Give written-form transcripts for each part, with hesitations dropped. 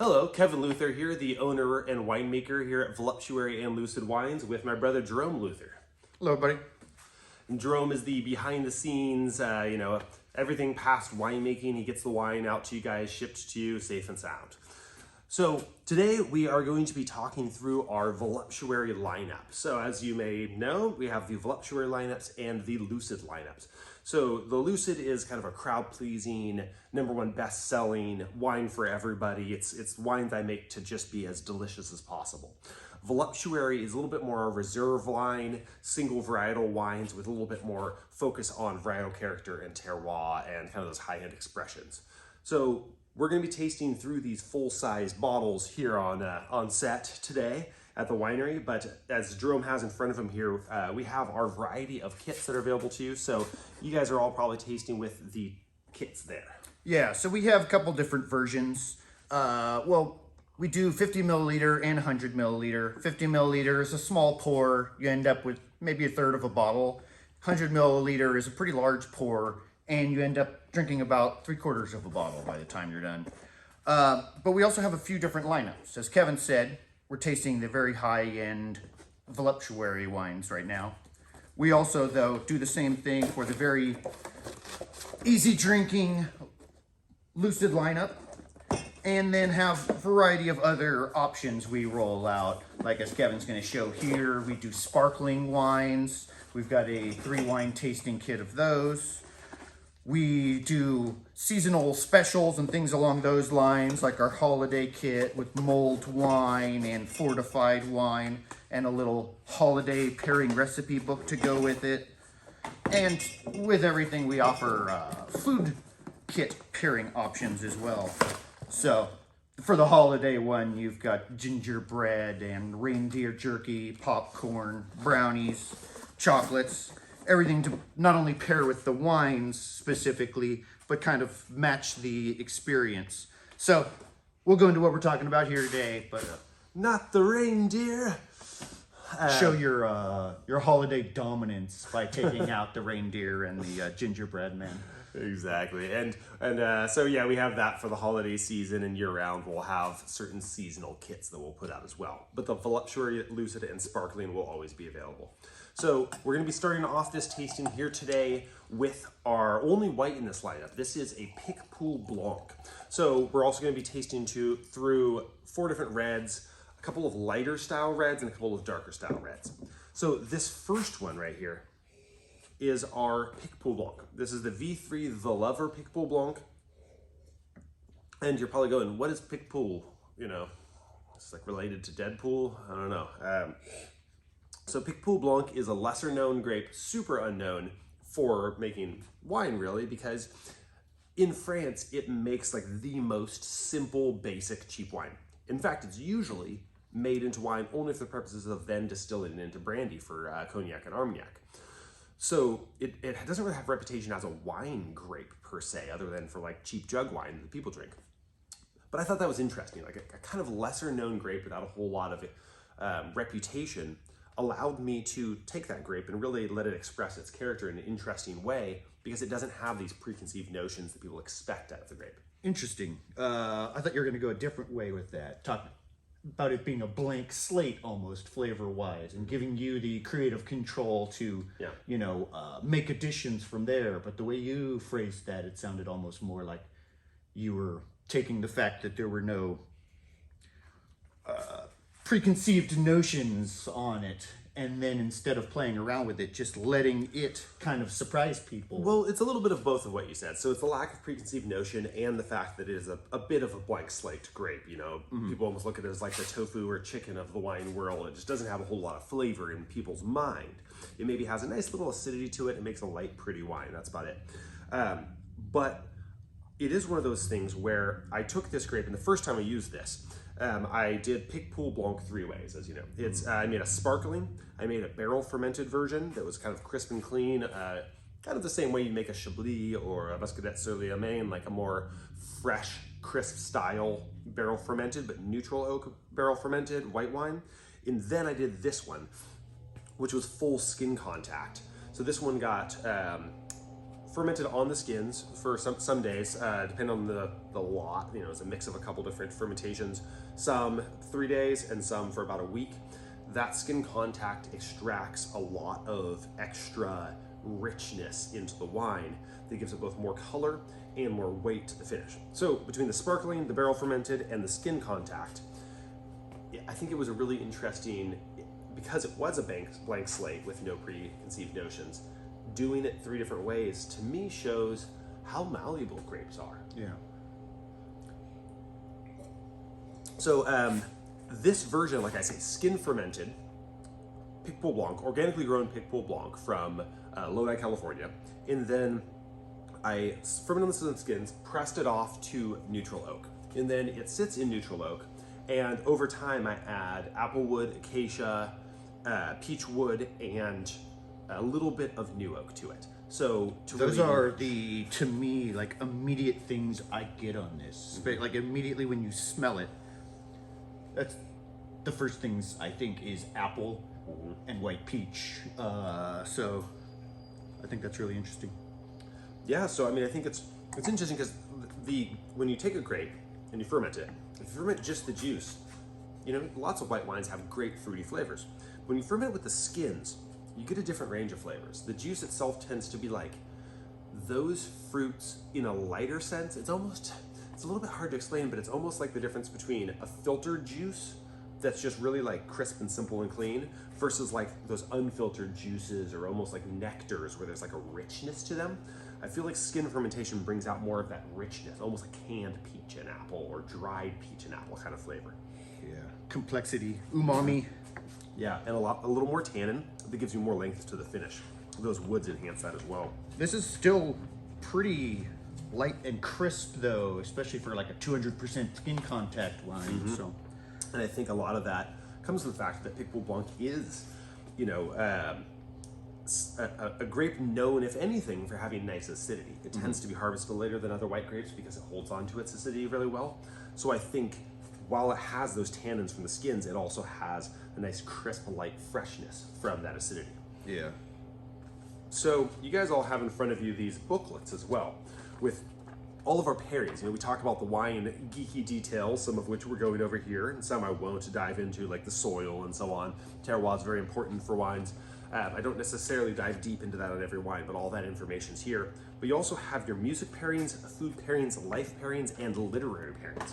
Hello, Kevin Luther here, the owner and winemaker here at Voluptuary and Lucid Wines with my brother Jerome Luther. Hello, buddy. And Jerome is the behind the scenes, everything past winemaking. He gets the wine out to you guys, shipped to you safe and sound. So today we are going to be talking through our Voluptuary lineup. So as you may know, we have the Voluptuary lineups and the Lucid lineups. So the Lucid is kind of a crowd-pleasing, #1 best-selling wine for everybody. It's wines I make to just be as delicious as possible. Voluptuary is a little bit more a reserve line, single varietal wines with a little bit more focus on varietal character and terroir and kind of those high-end expressions. So we're going to be tasting through these full-size bottles here on set today at the winery, but as Jerome has in front of him here, we have our variety of kits that are available to you. So you guys are all probably tasting with the kits there. Yeah, so we have a couple different versions. We do 50 milliliter and 100 milliliter. 50 milliliter is a small pour. You end up with maybe a third of a bottle. 100 milliliter is a pretty large pour, and you end up drinking about 3/4 of a bottle by the time you're done. But we also have a few different lineups. As Kevin said, we're tasting the very high-end Voluptuary wines right now. We also, though, do the same thing for the very easy-drinking Lucid lineup, and then have a variety of other options we roll out. Like as Kevin's going to show here, we do sparkling wines. We've got a 3-wine tasting kit of those. We do seasonal specials and things along those lines, like our holiday kit with mulled wine and fortified wine, and a little holiday pairing recipe book to go with it. And with everything, we offer food kit pairing options as well. So for the holiday one, you've got gingerbread and reindeer jerky, popcorn, brownies, chocolates, everything to not only pair with the wines specifically, but kind of match the experience. So we'll go into what we're talking about here today, but Not the reindeer. show your holiday dominance by taking out the reindeer and the gingerbread men. Exactly. So yeah, we have that for the holiday season, and year-round we'll have certain seasonal kits that we'll put out as well. But the Voluptuary, Lucid, and Sparkling will always be available. So we're going to be starting off this tasting here today with our only white in this lineup. This is a Picpoul Blanc. So we're also going to be tasting through 4 different reds, a couple of lighter style reds, and a couple of darker style reds. So this first one right here is our Picpoul Blanc. This is the V3 The Lover Picpoul Blanc. And you're probably going, what is Picpoul? You know, it's like related to Deadpool? I don't know. So Picpoul Blanc is a lesser known grape, super unknown for making wine really, because in France, it makes like the most simple, basic, cheap wine. In fact, it's usually made into wine only for the purposes of then distilling it into brandy for cognac and armagnac. So it doesn't really have a reputation as a wine grape per se, other than for like cheap jug wine that people drink. But I thought that was interesting, like a kind of lesser known grape without a whole lot of reputation allowed me to take that grape and really let it express its character in an interesting way, because it doesn't have these preconceived notions that people expect out of the grape. Interesting. I thought you were going to go a different way with that. Talk about it being a blank slate almost flavor-wise, and giving you the creative control to, make additions from there. But the way you phrased that, it sounded almost more like you were taking the fact that there were no preconceived notions on it, and then instead of playing around with it, just letting it kind of surprise people. Well, it's a little bit of both of what you said. So it's the lack of preconceived notion and the fact that it is a bit of a blank slate grape. People almost look at it as like the tofu or chicken of the wine world. It just doesn't have a whole lot of flavor in people's mind. It maybe has a nice little acidity to it. It makes a light, pretty wine. That's about it. But it is one of those things where I took this grape, and the first time I used this, I did Picpoul Blanc 3 ways, as you know. I made a sparkling, I made a barrel fermented version that was kind of crisp and clean, kind of the same way you make a Chablis or a Muscadet sur l'Amain, like a more fresh, crisp style barrel fermented, but neutral oak barrel fermented white wine. And then I did this one, which was full skin contact. So this one got fermented on the skins for some days, depending on the lot. You know, it's a mix of a couple different fermentations, some 3 days and some for about a week. That skin contact extracts a lot of extra richness into the wine that gives it both more color and more weight to the finish. So between the sparkling, the barrel fermented, and the skin contact, I think it was a really interesting, because it was a blank slate with no preconceived notions, doing it 3 different ways, to me shows how malleable grapes are. Yeah. So this version, like I say, skin fermented, Picpoul Blanc, organically grown Picpoul Blanc from Lodi, California. And then I fermented the skins, pressed it off to neutral oak. And then it sits in neutral oak. And over time I add applewood, acacia, peach wood, and a little bit of new oak to it. So those are the, to me, like immediate things I get on this. Mm-hmm. Like immediately when you smell it, that's the first things I think is apple and white peach. So I think that's really interesting. Yeah, so I mean, I think it's interesting because when you take a grape and you ferment it, if you ferment just the juice, you know, lots of white wines have great fruity flavors. When you ferment with the skins, you get a different range of flavors. The juice itself tends to be like those fruits in a lighter sense. It's a little bit hard to explain, but it's almost like the difference between a filtered juice that's just really like crisp and simple and clean versus like those unfiltered juices or almost like nectars where there's like a richness to them. I feel like skin fermentation brings out more of that richness, almost like canned peach and apple or dried peach and apple kind of flavor. Yeah. Complexity, umami. Yeah, and a little more tannin that gives you more length to the finish. Those woods enhance that as well. This is still pretty light and crisp though, especially for like a 200% skin contact wine. So, and I think a lot of that comes from the fact that Picpoul Blanc is, you know, a grape known, if anything, for having nice acidity. It tends to be harvested later than other white grapes because it holds on to its acidity really well. So I think while it has those tannins from the skins, it also has a nice crisp, light freshness from that acidity. yeah. So you guys all have in front of you these booklets as well with all of our pairings. You know, we talk about the wine geeky details, some of which we're going over here, and some I won't dive into, like the soil and so on. Terroir is very important for wines. I don't necessarily dive deep into that on every wine, but all that information's here. But you also have your music pairings, food pairings, life pairings, and literary pairings.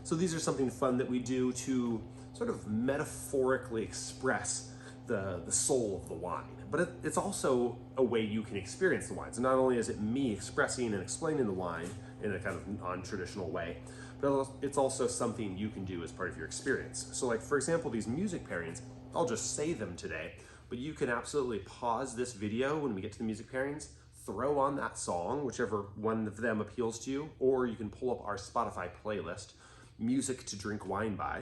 So these are something fun that we do to sort of metaphorically express the soul of the wine. But it's also a way you can experience the wine. So not only is it me expressing and explaining the wine in a kind of non-traditional way, but it's also something you can do as part of your experience. So like, for example, these music pairings, I'll just say them today, but you can absolutely pause this video when we get to the music pairings, throw on that song, whichever one of them appeals to you, or you can pull up our Spotify playlist, Music to Drink Wine By,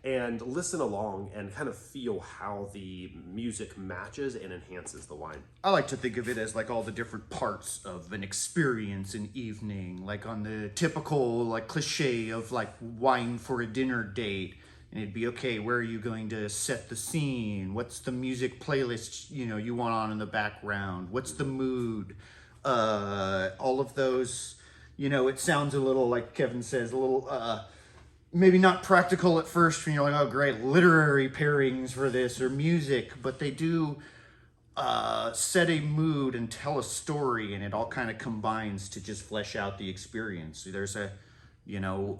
and listen along and kind of feel how the music matches and enhances the wine. I like to think of it as like all the different parts of an experience, an evening, like on the typical like cliche of like wine for a dinner date. And it'd be, okay, where are you going to set the scene? What's the music playlist, you know, you want on in the background? What's the mood? All of those, you know, it sounds a little, like Kevin says, a little, maybe not practical at first when you're like, oh great, literary pairings for this or music, but they do set a mood and tell a story, and it all kind of combines to just flesh out the experience. So there's a, you know,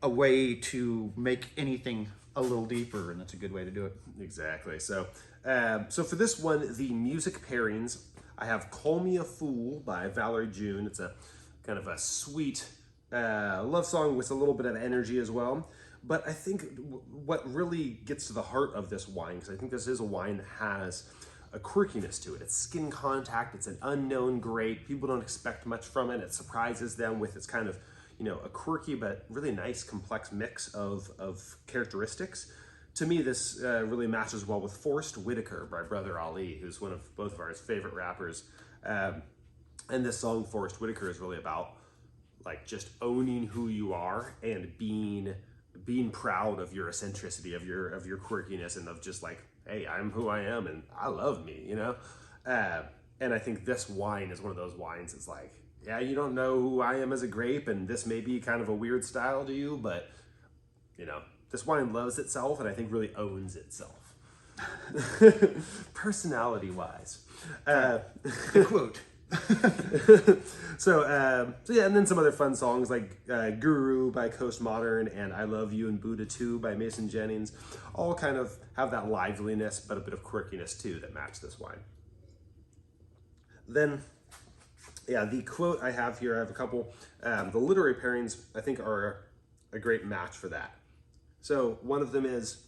a way to make anything a little deeper, and that's a good way to do it. Exactly. So, so for this one, the music pairings, I have Call Me a Fool by Valerie June. It's a kind of a sweet love song with a little bit of energy as well. But I think what really gets to the heart of this wine, because I think this is a wine that has a quirkiness to it. It's skin contact. It's an unknown grape. People don't expect much from it. It surprises them with its kind of, you know, a quirky but really nice complex mix of characteristics. To me, this really matches well with Forest Whitaker by Brother Ali, who's one of both of our favorite rappers. And this song, Forest Whitaker, is really about like just owning who you are and being proud of your eccentricity, of your quirkiness, and of just like, hey, I'm who I am and I love me, you know? And I think this wine is one of those wines. It's like, yeah, you don't know who I am as a grape, and this may be kind of a weird style to you, but you know, this wine loves itself, and I think really owns itself, personality-wise. The quote. So yeah, and then some other fun songs like Guru by Coast Modern and I Love You and Buddha Too by Mason Jennings, all kind of have that liveliness but a bit of quirkiness too that match this wine. Then, yeah, the quote I have here, I have a couple. The literary pairings I think are a great match for that. So one of them is,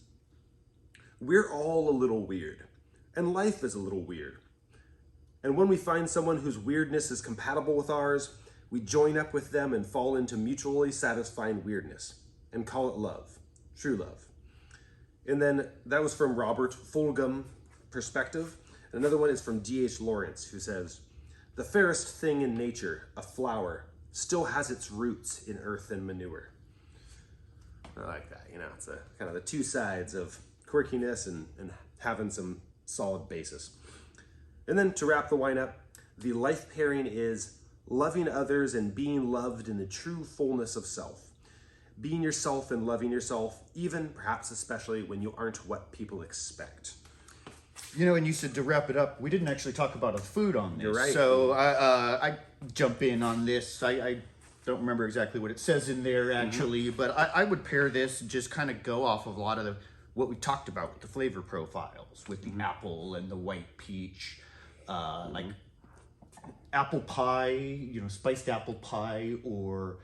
we're all a little weird, and life is a little weird. And when we find someone whose weirdness is compatible with ours, we join up with them and fall into mutually satisfying weirdness and call it love, true love. And then that was from Robert Fulghum Perspective. Another one is from D.H. Lawrence, who says, the fairest thing in nature, a flower, still has its roots in earth and manure. I like that, you know, it's a, kind of the two sides of quirkiness and having some solid basis. And then to wrap the wine up, the life pairing is loving others and being loved in the true fullness of self. Being yourself and loving yourself, even perhaps especially when you aren't what people expect. You know, and you said to wrap it up, we didn't actually talk about a food on this. You're right. So I jump in on this. I don't remember exactly what it says in there actually, but I would pair this and just kind of go off of a lot of what we talked about with the flavor profiles, with the apple and the white peach. Like apple pie, you know, spiced apple pie, or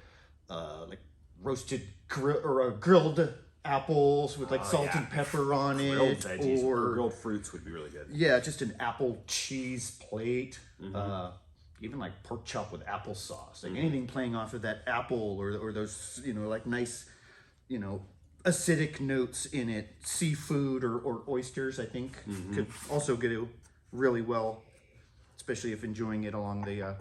like roasted grilled apples with like salt and pepper on Grilled it, veggies or grilled fruits would be really good. yeah, just an apple cheese plate. Even like pork chop with applesauce, like anything playing off of that apple or those, you know, like nice, you know, acidic notes in it. Seafood or oysters, I think, could also get it really well, especially if enjoying it along the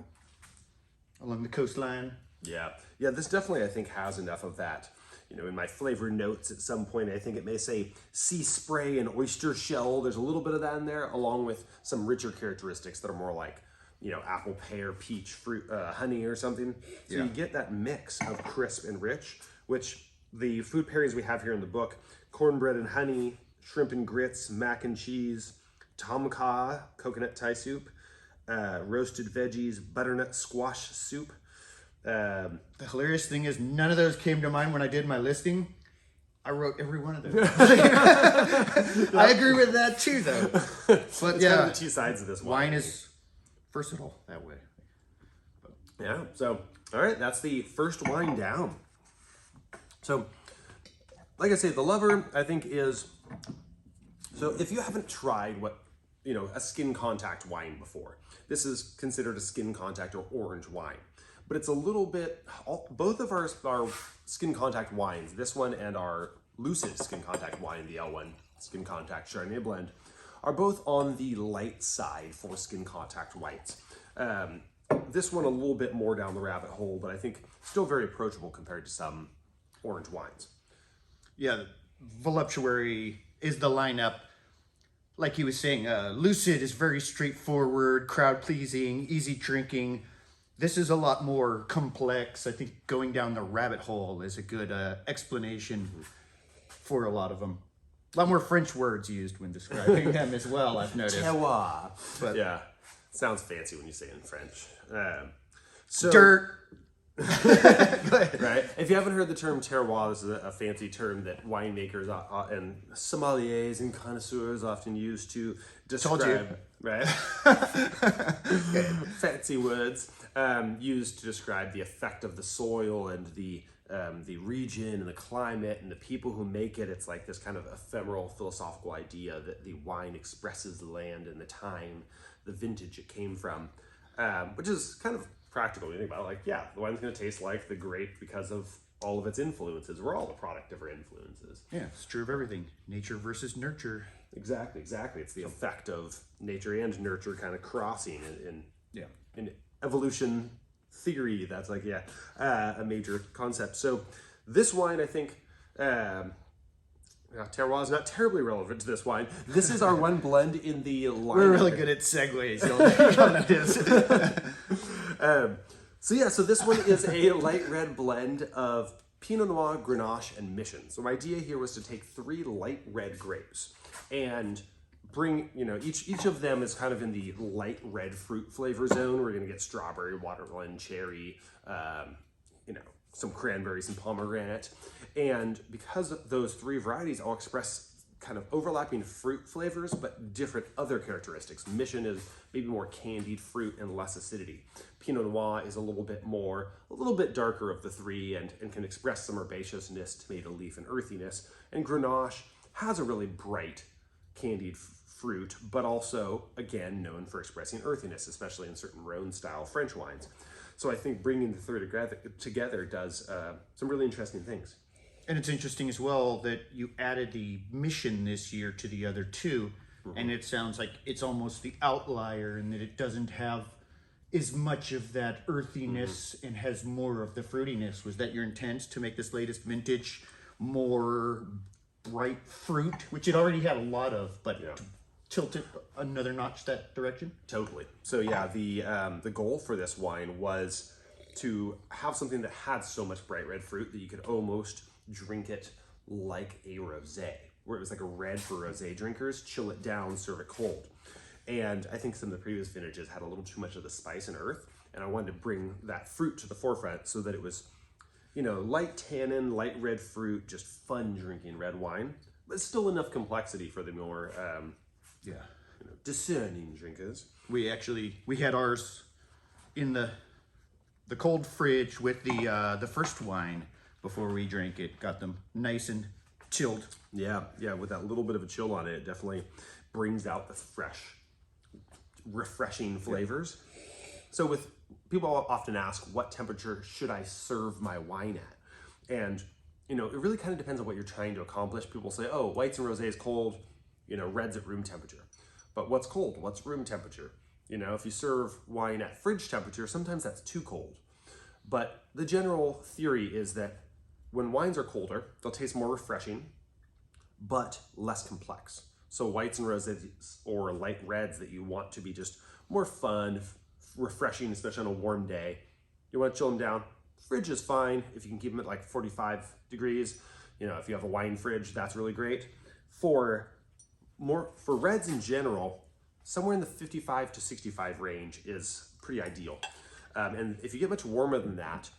coastline. Yeah, this definitely I think has enough of that. You know, in my flavor notes at some point, I think it may say sea spray and oyster shell. There's a little bit of that in there, along with some richer characteristics that are more like, you know, apple, pear, peach, fruit, honey or something. So you get that mix of crisp and rich, which the food pairings we have here in the book, cornbread and honey, shrimp and grits, mac and cheese, tom kha, coconut Thai soup, roasted veggies, butternut squash soup. The hilarious thing is none of those came to mind when I did my listing. I wrote every one of them. I agree with that too, though. But It's yeah, kind of the two sides of this wine is versatile that way. Yeah, so, all right, that's the first wine down. So, like I say, the lover, I think, is, so if you haven't tried what, you know, a skin contact wine before, this is considered a skin contact or orange wine. But it's a little bit, both of our skin contact wines, this one and our Lucid skin contact wine, the L1 skin contact Chardonnay blend, are both on the light side for skin contact whites. This one a little bit more down the rabbit hole, but I think still very approachable compared to some orange wines. Yeah, Voluptuary is the lineup. Like he was saying, Lucid is very straightforward, crowd-pleasing, easy drinking. This is a lot more complex. I think going down the rabbit hole is a good explanation for a lot of them. A lot more French words used when describing them as well, I've noticed. Terroir. But yeah, sounds fancy when you say it in French. So, dirt. Right? If you haven't heard the term terroir, this is a fancy term that winemakers and sommeliers and connoisseurs often use to describe, right? Fancy words used to describe the effect of the soil and the region and the climate and the people who make it. It's like this kind of ephemeral philosophical idea that the wine expresses the land and the time, the vintage it came from, which is kind of practical. You think about it, like, yeah, the wine's going to taste like the grape because of all of its influences. We're all the product of our influences. Yeah, it's true of everything. Nature versus nurture. Exactly. It's the effect of nature and nurture kind of crossing in evolution theory. That's like, a major concept. So this wine, I think, terroir is not terribly relevant to this wine. This is our one blend in the line. We're really good at segues. You'll notice. So this one is a light red blend of Pinot Noir, Grenache, and Mission. So my idea here was to take 3 light red grapes and bring, each of them is kind of in the light red fruit flavor zone. We're going to get strawberry, watermelon, cherry, some cranberries and pomegranate. And because those 3 varieties all express kind of overlapping fruit flavors, but different other characteristics. Mission is maybe more candied fruit and less acidity. Pinot Noir is a little bit darker of the 3 and can express some herbaceousness, tomato leaf, and earthiness. And Grenache has a really bright candied fruit, but also, again, known for expressing earthiness, especially in certain Rhone-style French wines. So I think bringing the 3 together does some really interesting things. And it's interesting as well that you added the Mission this year to the other 2, and it sounds like it's almost the outlier in that it doesn't have as much of that earthiness and has more of the fruitiness. Was that your intent, to make this latest vintage more bright fruit, which it already had a lot of, but to tilt it another notch that direction? Totally. So yeah, the goal for this wine was to have something that had so much bright red fruit that you could almost drink it like a rosé, where it was like a red for rosé drinkers, chill it down, serve it cold. And I think some of the previous vintages had a little too much of the spice and earth, and I wanted to bring that fruit to the forefront so that it was, light tannin, light red fruit, just fun drinking red wine, but still enough complexity for the more discerning drinkers. We had ours in the cold fridge with the first wine before we drank it. Got them nice and chilled. Yeah, with that little bit of a chill on it, it definitely brings out the fresh, refreshing flavors. So people often ask, what temperature should I serve my wine at? And, it really kind of depends on what you're trying to accomplish. People say, oh, whites and rosés cold, reds at room temperature. But what's cold? What's room temperature? If you serve wine at fridge temperature, sometimes that's too cold. But the general theory is that when wines are colder, they'll taste more refreshing, but less complex. So whites and rosés or light reds that you want to be just more fun, refreshing, especially on a warm day, you want to chill them down. Fridge is fine if you can keep them at like 45 degrees. If you have a wine fridge, that's really great. For reds in general, somewhere in the 55 to 65 range is pretty ideal. And if you get much warmer than that,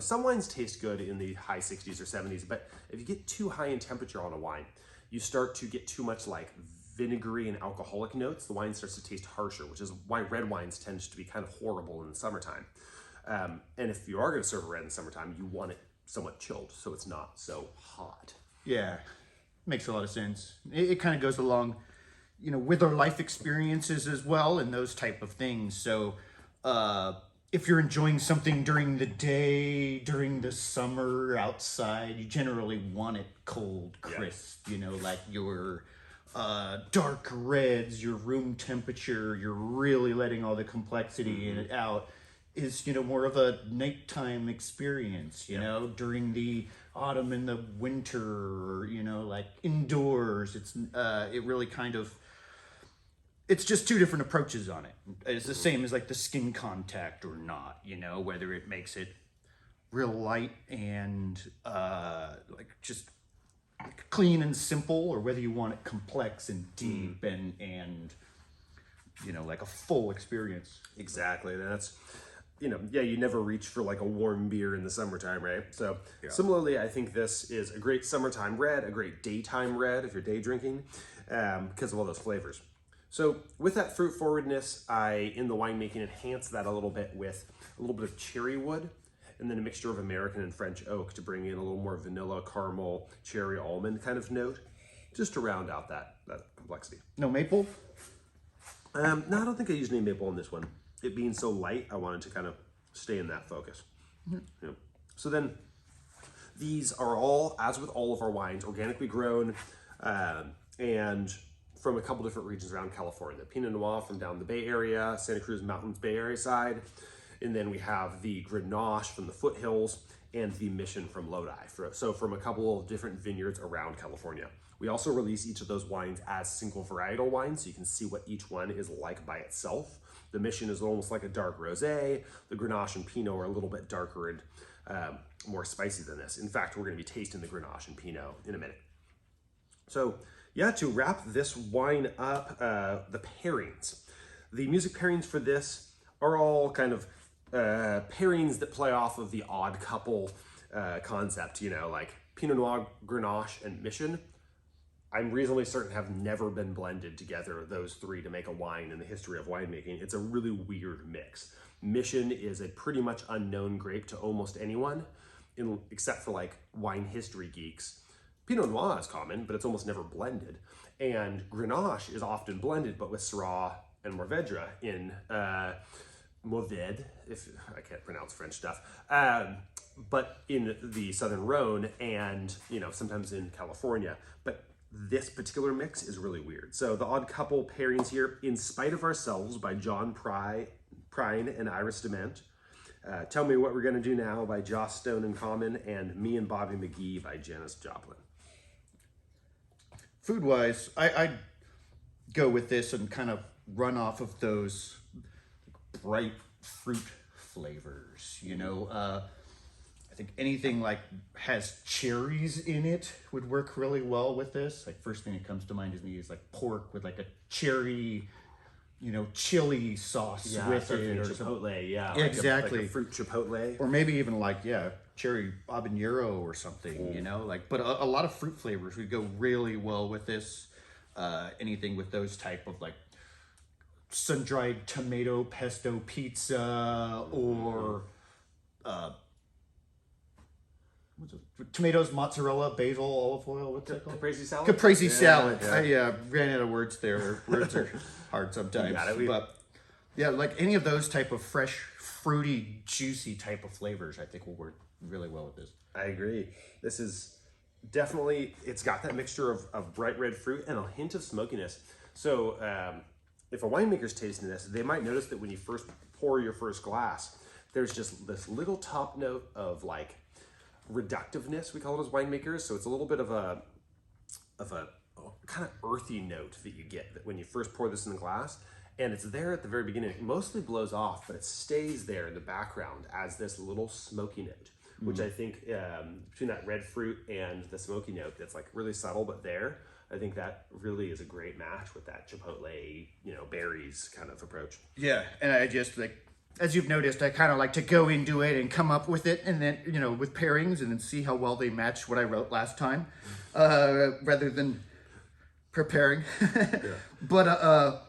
some wines taste good in the high 60s or 70s, but if you get too high in temperature on a wine, you start to get too much like vinegary and alcoholic notes. The wine starts to taste harsher, which is why red wines tend to be kind of horrible in the summertime. And if you are going to serve a red in the summertime, you want it somewhat chilled so it's not so hot. Yeah, makes a lot of sense. It kind of goes along, with our life experiences as well and those type of things. So, if you're enjoying something during the day, during the summer outside, you generally want it cold, crisp, like your dark reds, your room temperature, you're really letting all the complexity in it out, is, more of a nighttime experience, during the autumn and the winter, like indoors. It really kind of, it's just 2 different approaches on it. It's the same as like the skin contact or not, whether it makes it real light and like just clean and simple, or whether you want it complex and deep and like a full experience. Exactly. And that's, you never reach for like a warm beer in the summertime, right? So similarly, I think this is a great summertime red, a great daytime red if you're day drinking, because of all those flavors. So with that fruit forwardness, in the winemaking, enhance that a little bit with a little bit of cherry wood, and then a mixture of American and French oak to bring in a little more vanilla, caramel, cherry, almond kind of note, just to round out that complexity. No maple? No, I don't think I used any maple on this one. It being so light, I wanted to kind of stay in that focus. So then, these are all, as with all of our wines, organically grown, and from a couple different regions around California. Pinot Noir from down the Bay Area, Santa Cruz Mountains Bay Area side, And then we have the Grenache from the foothills and the Mission from Lodi. So from a couple of different vineyards around California. We also release each of those wines as single varietal wines, so you can see what each one is like by itself. The Mission is almost like a dark rosé. The Grenache and Pinot are a little bit darker and more spicy than this. In fact, we're going to be tasting the Grenache and Pinot in a minute. So yeah, to wrap this wine up, the pairings. The music pairings for this are all kind of pairings that play off of the odd couple concept, you know, like Pinot Noir, Grenache, and Mission. I'm reasonably certain have never been blended together, those three, to make a wine in the history of winemaking. It's a really weird mix. Mission is a pretty much unknown grape to almost anyone, except for like wine history geeks. Pinot Noir is common, but it's almost never blended. And Grenache is often blended, but with Syrah and Mourvedre in Mourvedre, if I can't pronounce French stuff, but in the Southern Rhone and, you know, sometimes in California. But this particular mix is really weird. So the odd couple pairings here, In Spite of Ourselves by John Prine and Iris Dement. Tell Me What We're Gonna Do Now by Joss Stone and Common, and Me and Bobby McGee by Janis Joplin. Food-wise, I'd go with this and kind of run off of those bright fruit flavors, you know. I think anything like has cherries in it would work really well with this. Like first thing that comes to mind is me is like pork with like a cherry, you know, chili sauce with it, or chipotle, yeah, exactly, like a fruit chipotle, or maybe even like cherry habanero or something, you know, like. But a lot of fruit flavors would go really well with this. Anything with those type of like sun-dried tomato pesto pizza, or tomatoes, mozzarella, basil, olive oil. What's that called? Caprese salad. Caprese salad. I ran out of words there. Words are hard sometimes. You got it. But yeah, like any of those type of fresh, fruity, juicy type of flavors, I think will work really well with this. I agree. This is definitely, it's got that mixture of bright red fruit and a hint of smokiness. So if a winemaker's tasting this, they might notice that when you first pour your first glass, there's just this little top note of like reductiveness, we call it as winemakers. So it's a little bit of a kind of earthy note that you get when you first pour this in the glass, and it's there at the very beginning. It mostly blows off, but it stays there in the background as this little smoky note, which I think between that red fruit and the smoky note that's like really subtle but there, I think that really is a great match with that chipotle, you know, berries kind of approach. Yeah, and I just like, as you've noticed, I kind of like to go into it and come up with it, and then, you know, with pairings, and then see how well they match what I wrote last time, rather than preparing. Yeah. But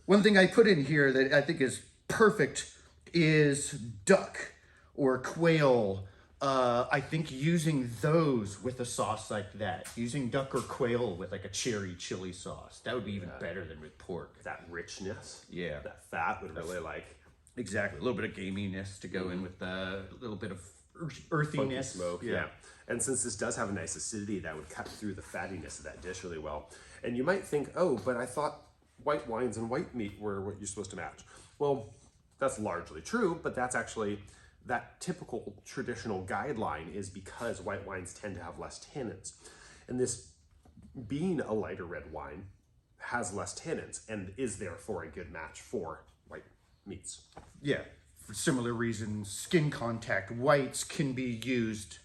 one thing I put in here that I think is perfect is duck or quail. I think using those with a sauce like that, using duck or quail with like a cherry chili sauce, that would be even better than with pork. That richness, yeah, that fat would really like. Exactly, a little bit of gaminess to go in with a little bit of earthiness, smoke. Yeah, and since this does have a nice acidity, that would cut through the fattiness of that dish really well. And you might think, oh, but I thought white wines and white meat were what you're supposed to match. Well, that's largely true, but that's actually that typical traditional guideline is because white wines tend to have less tannins, and this being a lighter red wine has less tannins and is therefore a good match for white meats. Yeah, for similar reasons, skin contact whites can be used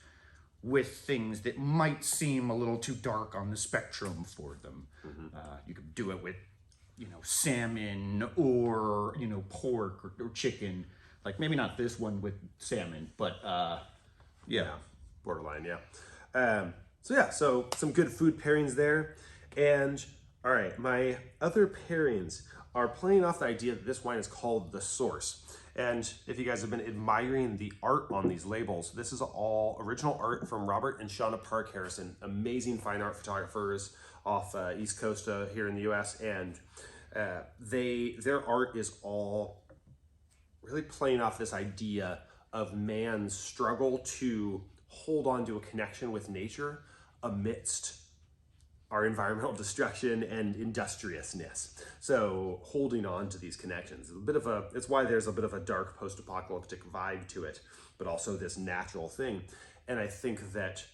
with things that might seem a little too dark on the spectrum for them. You could do it with, you know, salmon or, you know, pork or chicken. Like maybe not this one with salmon, but yeah, borderline, yeah. So some good food pairings there. And all right, my other pairings are playing off the idea that this wine is called The Source. And if you guys have been admiring the art on these labels, this is all original art from Robert and Shauna Park Harrison, amazing fine art photographers off East Coast here in the US. And their art is all really playing off this idea of man's struggle to hold on to a connection with nature amidst our environmental destruction and industriousness. So holding on to these connections, it's why there's a bit of a dark post-apocalyptic vibe to it, but also this natural thing. And I think that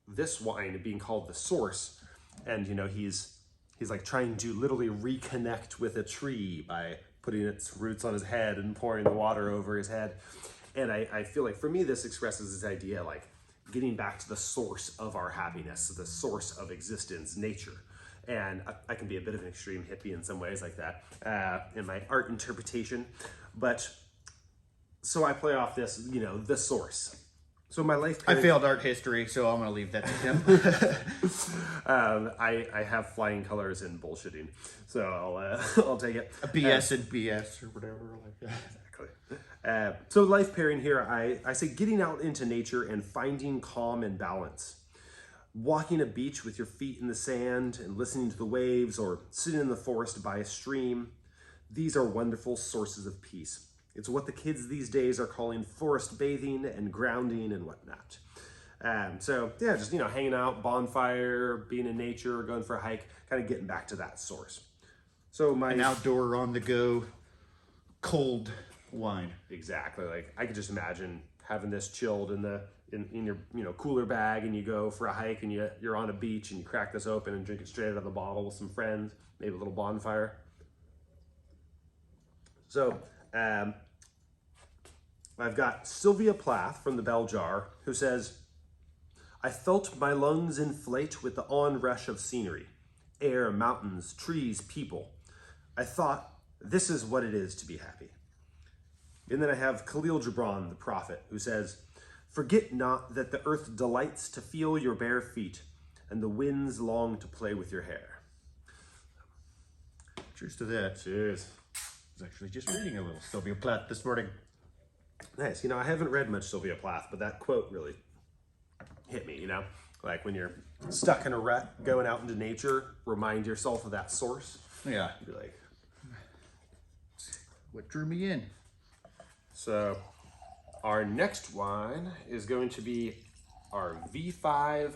this wine being called the source, and he's like trying to literally reconnect with a tree by putting its roots on his head and pouring the water over his head. And I feel like for me, this expresses this idea like getting back to the source of our happiness, the source of existence, nature. And I can be a bit of an extreme hippie in some ways like that in my art interpretation. But so I play off this, the source. So my life. I failed art history, so I'm going to leave that to him. I have flying colors and bullshitting, so I'll take it. A BS and BS or whatever like that. Exactly. So life pairing here, I say getting out into nature and finding calm and balance. Walking a beach with your feet in the sand and listening to the waves, or sitting in the forest by a stream. These are wonderful sources of peace. It's what the kids these days are calling forest bathing and grounding and whatnot. So yeah, just, hanging out, bonfire, being in nature, going for a hike, kind of getting back to that source. So an outdoor on the go cold wine. Exactly. Like I could just imagine having this chilled in your cooler bag, and you go for a hike and you're on a beach and you crack this open and drink it straight out of the bottle with some friends, maybe a little bonfire. So, I've got Sylvia Plath from the Bell Jar, who says, I felt my lungs inflate with the onrush of scenery, air, mountains, trees, people. I thought, this is what it is to be happy. And then I have Khalil Gibran, the prophet, who says, forget not that the earth delights to feel your bare feet, and the winds long to play with your hair. Cheers to that. Cheers. I was actually just reading a little Sylvia Plath this morning. Nice. I haven't read much Sylvia Plath, but that quote really hit me, Like when you're stuck in a rut, going out into nature, remind yourself of that source. Yeah. Be like, what drew me in? So our next wine is going to be our V5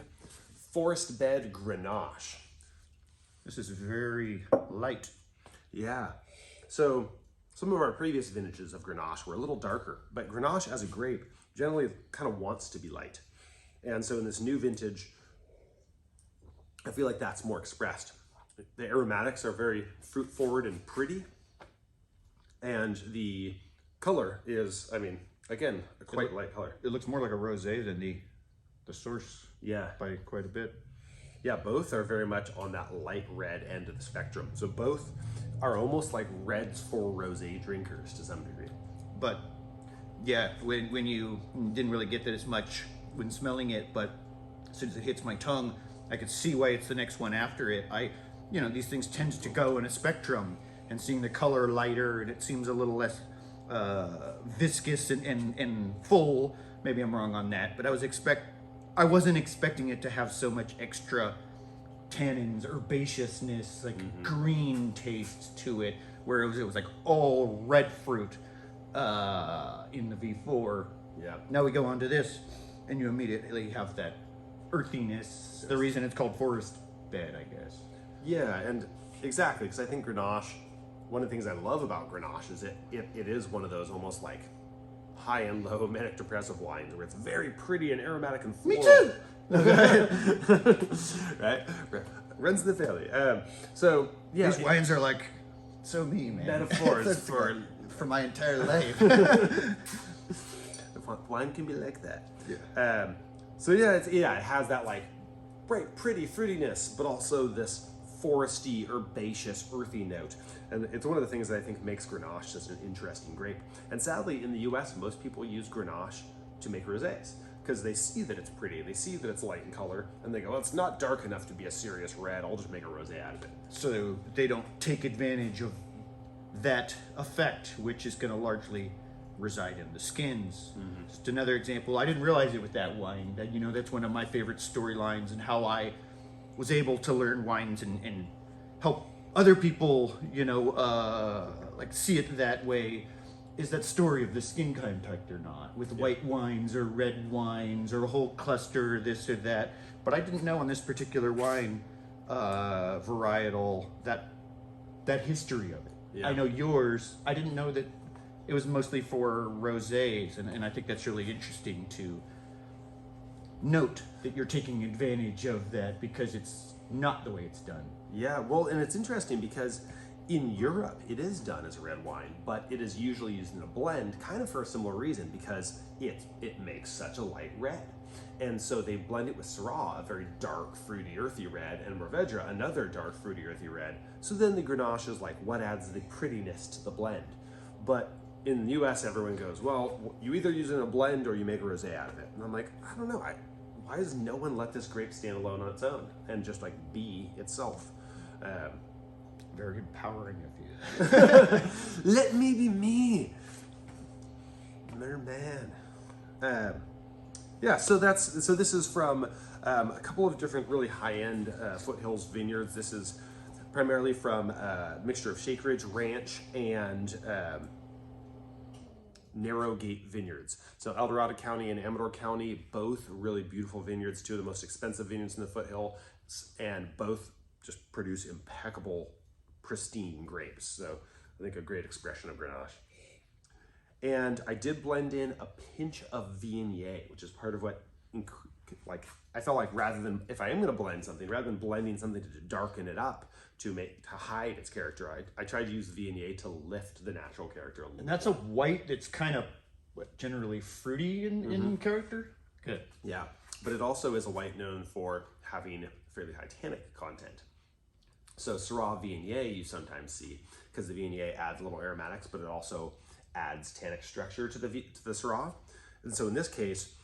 Forest Bed Grenache. This is very light. Yeah. So some of our previous vintages of Grenache were a little darker, but Grenache as a grape generally kind of wants to be light. And so in this new vintage, I feel like that's more expressed. The aromatics are very fruit forward and pretty. And the color is, again, a quite light color. It looks more like a rosé than the source. Yeah. By quite a bit. Yeah, both are very much on that light red end of the spectrum. So both are almost like reds for rosé drinkers to some degree. But yeah, when you didn't really get that as much when smelling it, but as soon as it hits my tongue, I could see why it's the next one after it. These things tend to go in a spectrum, and seeing the color lighter and it seems a little less viscous and full. Maybe I'm wrong on that, but I wasn't expecting it to have so much extra tannins, herbaceousness, like green taste to it, where it was like all red fruit in the V4. Yeah. Now we go on to this, and you immediately have that earthiness. Yes. The reason it's called Forest Bed, I guess. Yeah, and exactly, because I think Grenache, one of the things I love about Grenache is it is one of those almost like high and low manic depressive wines where it's very pretty and aromatic and floral. Me too! Right? Runs in the family. So, yeah. These wines are like, so me, man. Metaphors for my entire life. Wine can be like that. Yeah. So yeah, it has that like bright, pretty fruitiness, but also this foresty, herbaceous, earthy note. And it's one of the things that I think makes Grenache such an interesting grape. And sadly, in the US, most people use Grenache to make rosés because they see that it's pretty, they see that it's light in color, and they go, well, it's not dark enough to be a serious red, I'll just make a rosé out of it. So they don't take advantage of that effect, which is going to largely reside in the skins. Mm-hmm. Just another example. I didn't realize it with that wine. That that's one of my favorite storylines, and how I was able to learn wines and help other people, like see it that way. Is that story of the skin contact or not, with white wines or red wines or a whole cluster, this or that. But I didn't know on this particular wine, varietal, that history of it. Yeah. I know yours, I didn't know that it was mostly for rosés, and I think that's really interesting to note that you're taking advantage of that because it's not the way it's done. Yeah, well, and it's interesting because in Europe it is done as a red wine, but it is usually used in a blend kind of for a similar reason because it makes such a light red. And so they blend it with Syrah, a very dark, fruity, earthy red, and Mourvedre, another dark, fruity, earthy red. So then the Grenache is like what adds the prettiness to the blend. But in the US, everyone goes, well, you either use it in a blend or you make a rosé out of it. And I'm like, I don't know. Why does no one let this grape stand alone on its own and just like be itself? Very empowering of you. Let me be me. Merman. Yeah, so this is from a couple of different really high-end foothills vineyards. This is primarily from a mixture of Shake Ridge Ranch and Narrow Gate Vineyards. So El Dorado County and Amador County, both really beautiful vineyards, two of the most expensive vineyards in the foothill, and both just produce impeccable, pristine grapes. So I think a great expression of Grenache. And I did blend in a pinch of Viognier, which is part of what, like, I felt like rather than, if I am gonna blend something, rather than blending something to darken it up, to hide its character, I tried to use Viognier to lift the natural character a little. And that's a white that's kind of generally fruity in character. Good. Yeah, but it also is a white known for having fairly high tannic content. So Syrah Viognier you sometimes see, because the Viognier adds a little aromatics, but it also adds tannic structure to the Syrah. And so in this case,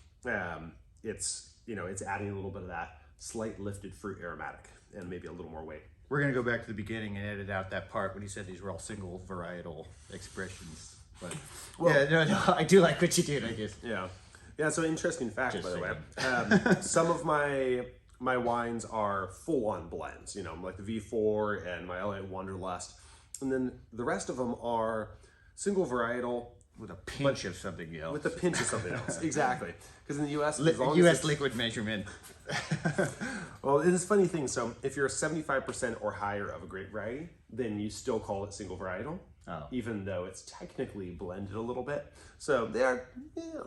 it's adding a little bit of that slight lifted fruit aromatic and maybe a little more weight. We're gonna go back to the beginning and edit out that part when he said these were all single varietal expressions. But no, I do like what you did, I guess. Yeah. So interesting fact, Just by the saying. way, some of my wines are full-on blends. Like the V4 and my LA Wanderlust, and then the rest of them are single varietal with a pinch of something else. With a pinch of something else, exactly. Because in the U.S., U.S. liquid measurement. Well, it's a funny thing. So if you're 75% or higher of a grape variety, then you still call it single varietal, even though it's technically blended a little bit. So they're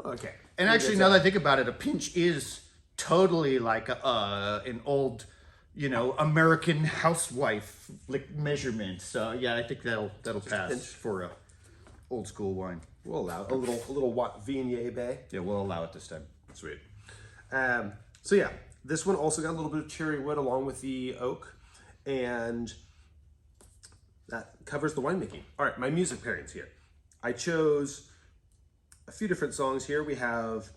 okay. And actually, now that I think about it, a pinch is totally like an old, American housewife measurement. So yeah, I think that'll pass for a old school wine. We'll allow it. A little Viognier Bay. Yeah, we'll allow it this time. Sweet. So yeah, this one also got a little bit of cherry wood along with the oak, and that covers the winemaking. All right, my music pairings here. I chose a few different songs here. We have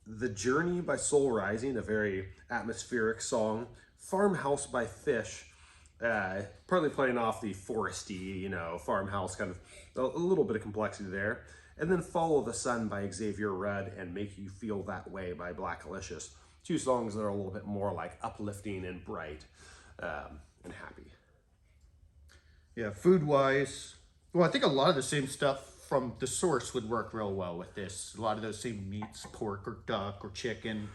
The Journey by Soul Rising, a very atmospheric song. Farmhouse by Fish, partly playing off the foresty, farmhouse kind of, a little bit of complexity there. And then Follow the Sun by Xavier Rudd and Make You Feel That Way by Black Alicious. Two songs that are a little bit more like uplifting and bright and happy. Yeah, food-wise, well, I think a lot of the same stuff from the source would work real well with this. A lot of those same meats, pork or duck or chicken,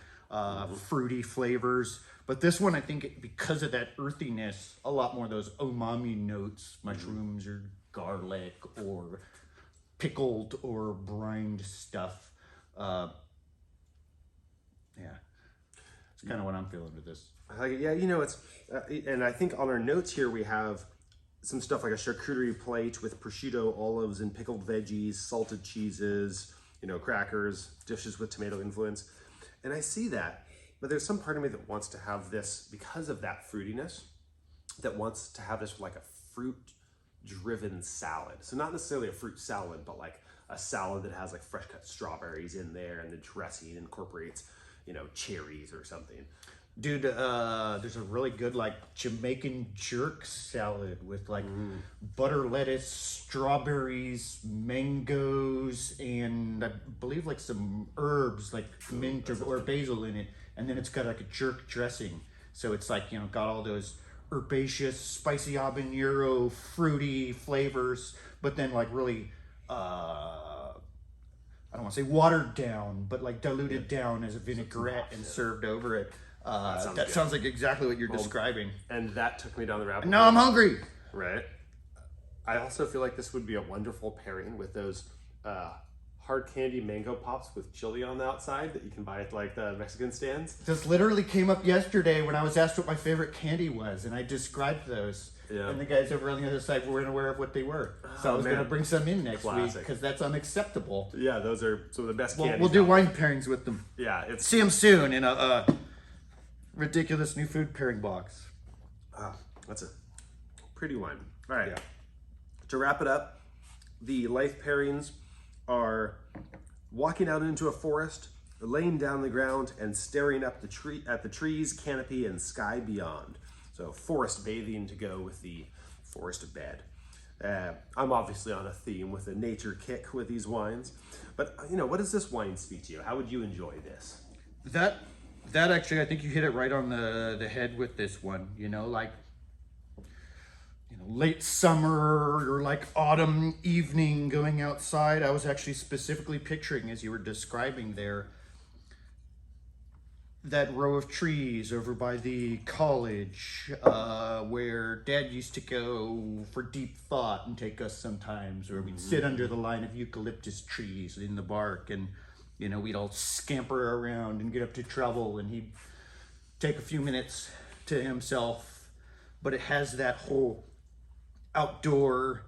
fruity flavors. But this one, I think, because of that earthiness, a lot more of those umami notes, mushrooms or garlic or pickled or brined stuff. Yeah, it's kind of what I'm feeling with this. I like it. Yeah, it's, and I think on our notes here we have some stuff like a charcuterie plate with prosciutto, olives, and pickled veggies, salted cheeses, crackers, dishes with tomato influence. And I see that, but there's some part of me that wants to have this, because of that fruitiness, that wants to have this like a fruit-driven salad. So not necessarily a fruit salad, but like a salad that has like fresh cut strawberries in there, and the dressing incorporates, cherries or something. Dude, there's a really good like Jamaican jerk salad with like butter lettuce, strawberries, mangoes, and I believe like some herbs like mint or basil in it. And then it's got like a jerk dressing. So it's like, got all those herbaceous, spicy habanero, fruity flavors, but then like really, I don't want to say watered down, but like diluted down as a vinaigrette and served over it. That sounds like exactly what you're describing. And that took me down the rabbit hole. Now I'm hungry. Right. I also feel like this would be a wonderful pairing with those hard candy mango pops with chili on the outside that you can buy at like the Mexican stands. This literally came up yesterday when I was asked what my favorite candy was, and I described those. Yeah. And the guys over on the other side weren't aware of what they were. So I was going to bring some in next week because that's unacceptable. Yeah, those are some of the best candies. We'll do wine pairings with them. Yeah, See them soon in a ridiculous new food pairing box. That's a pretty wine. All right. Yeah. To wrap it up, the life pairings are walking out into a forest, laying down the ground, and staring up at the trees, canopy, and sky beyond. So forest bathing to go with the forest bed. I'm obviously on a theme with a nature kick with these wines, but what does this wine speak to you? How would you enjoy this? That actually, I think you hit it right on the head with this one. Late summer or like autumn evening going outside. I was actually specifically picturing, as you were describing there, that row of trees over by the college where Dad used to go for deep thought and take us sometimes, where we'd sit under the line of eucalyptus trees in the bark, and we'd all scamper around and get up to trouble, and he'd take a few minutes to himself. But it has that whole outdoor,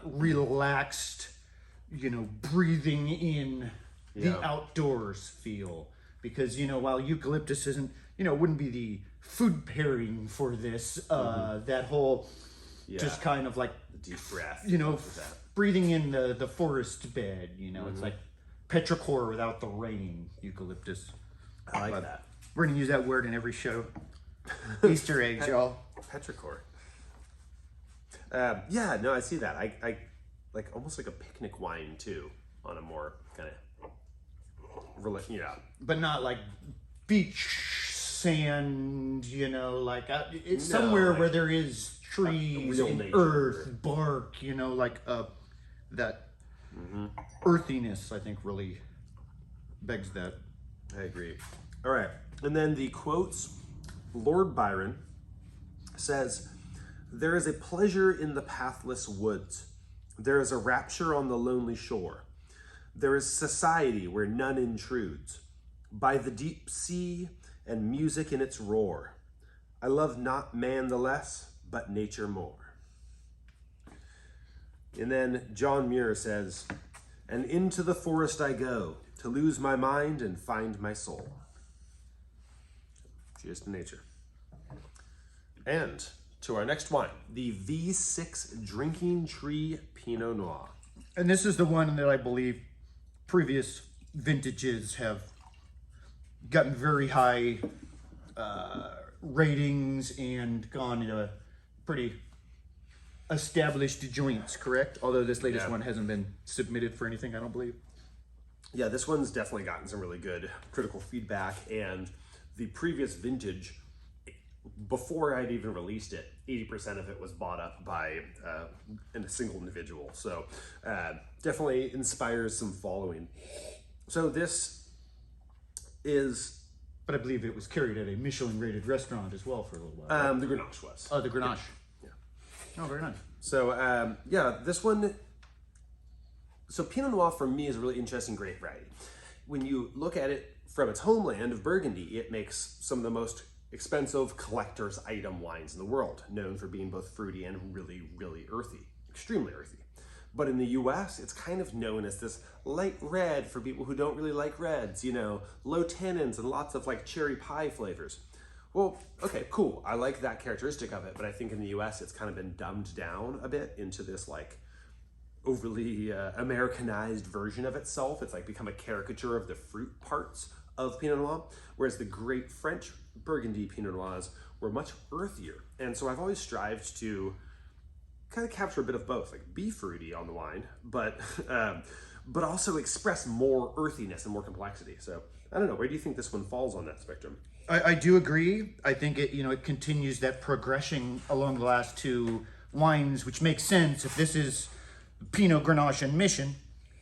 relaxed, breathing in the outdoors feel. Because, while eucalyptus isn't, wouldn't be the food pairing for this, that whole just kind of like deep breath, breathing in the forest bed, it's like petrichor without the rain, eucalyptus. I like that. We're going to use that word in every show. Easter eggs, y'all. Petrichor. I see that. I like almost like a picnic wine too, on a more kind of but not like beach sand. It's somewhere where there is trees and nature. Earth, bark. That earthiness. I think really begs that. I agree. All right, and then the quotes. Lord Byron says, "There is a pleasure in the pathless woods. There is a rapture on the lonely shore. There is society where none intrudes. By the deep sea and music in its roar. I love not man the less, but nature more." And then John Muir says, "And into the forest I go, to lose my mind and find my soul." Cheers to nature. And to our next wine, the V6 Drinking Tree Pinot Noir. And this is the one that I believe previous vintages have gotten very high ratings and gone into pretty established joints, correct? Although this latest one hasn't been submitted for anything, I don't believe. Yeah, this one's definitely gotten some really good critical feedback, and the previous vintage, before I'd even released it, 80% of it was bought up by a single individual. So definitely inspires some following. So this is... But I believe it was carried at a Michelin-rated restaurant as well for a little while. The Grenache was. Oh, the Grenache. Yeah. Oh, very nice. So this one... So Pinot Noir for me is a really interesting grape variety. When you look at it from its homeland of Burgundy, it makes some of the most expensive collector's item wines in the world, known for being both fruity and really, really earthy, extremely earthy. But in the US, it's kind of known as this light red for people who don't really like reds, low tannins and lots of like cherry pie flavors. Well, okay, cool. I like that characteristic of it, but I think in the US, it's kind of been dumbed down a bit into this like overly Americanized version of itself. It's like become a caricature of the fruit parts of Pinot Noir, whereas the great French Burgundy Pinot Noirs were much earthier. And so I've always strived to kind of capture a bit of both, like be fruity on the wine, but also express more earthiness and more complexity. So I don't know, where do you think this one falls on that spectrum? I do agree. I think it continues that progression along the last two wines, which makes sense. If this is Pinot Grenache and Mission,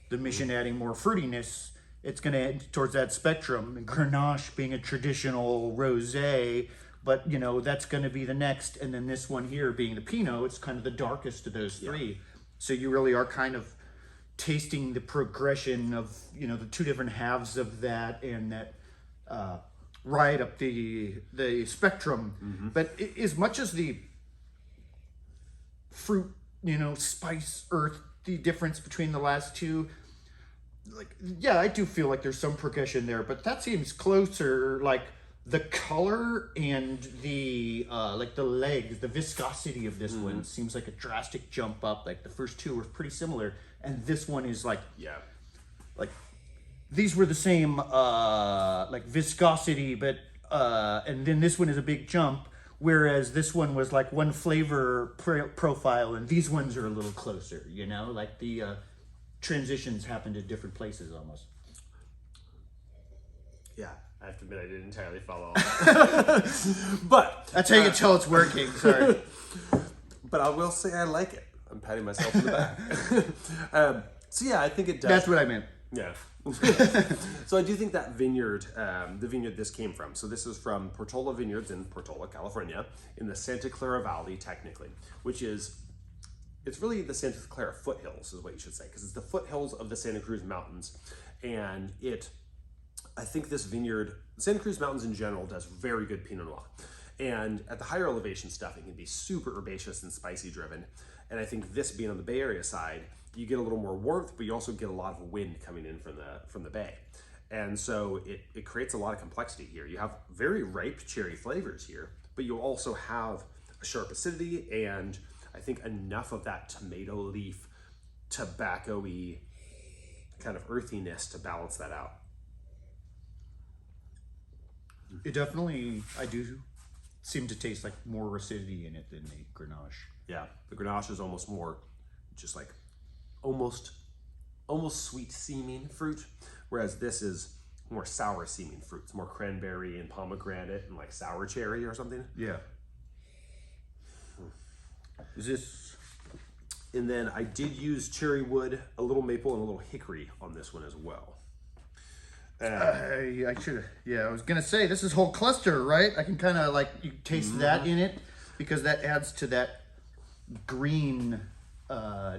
the Mission adding more fruitiness, it's going to head towards that spectrum. And Grenache being a traditional rosé, but you know that's going to be the next, and then this one here being the Pinot, it's kind of the darkest of those three. So you really are kind of tasting the progression of, you know, the two different halves of that, and that right up the spectrum. But as much as the fruit, you know, spice, earth, the difference between the last two, like, yeah, I do feel like there's some progression there, but that seems closer, like the color and the like the legs, the viscosity of this one seems like a drastic jump up. Like the first two were pretty similar, and this one is like, like these were the same like viscosity, but and then this one is a big jump, whereas this one was like one flavor profile, and these ones are a little closer, you know, like the transitions happened at different places almost. Yeah, I have to admit I didn't entirely follow all that. But that's how you can tell it's working. Sorry. But I will say I like it. I'm patting myself on the back. So yeah, I think it does. That's what I meant. Yeah. So I do think that vineyard, the vineyard this came from. So this is from Portola Vineyards in Portola, California, in the Santa Clara Valley, technically, which is, it's really the Santa Clara foothills is what you should say, because it's the foothills of the Santa Cruz Mountains. And I think this vineyard, Santa Cruz Mountains in general, does very good Pinot Noir. And at the higher elevation stuff, it can be super herbaceous and spicy driven. And I think this being on the Bay Area side, you get a little more warmth, but you also get a lot of wind coming in from the bay. And so it creates a lot of complexity here. You have very ripe cherry flavors here, but you also have a sharp acidity and I think enough of that tomato leaf, tobacco-y kind of earthiness to balance that out. It definitely, I do seem to taste like more acidity in it than the Grenache. Yeah, the Grenache is almost more just like almost sweet seeming fruit, whereas this is more sour seeming fruit. It's more cranberry and pomegranate and like sour cherry or something. Yeah. Is this? And then I did use cherry wood, a little maple, and a little hickory on this one as well. I should have. Yeah, I was gonna say this is whole cluster, right? I can kind of like you taste that in it because that adds to that green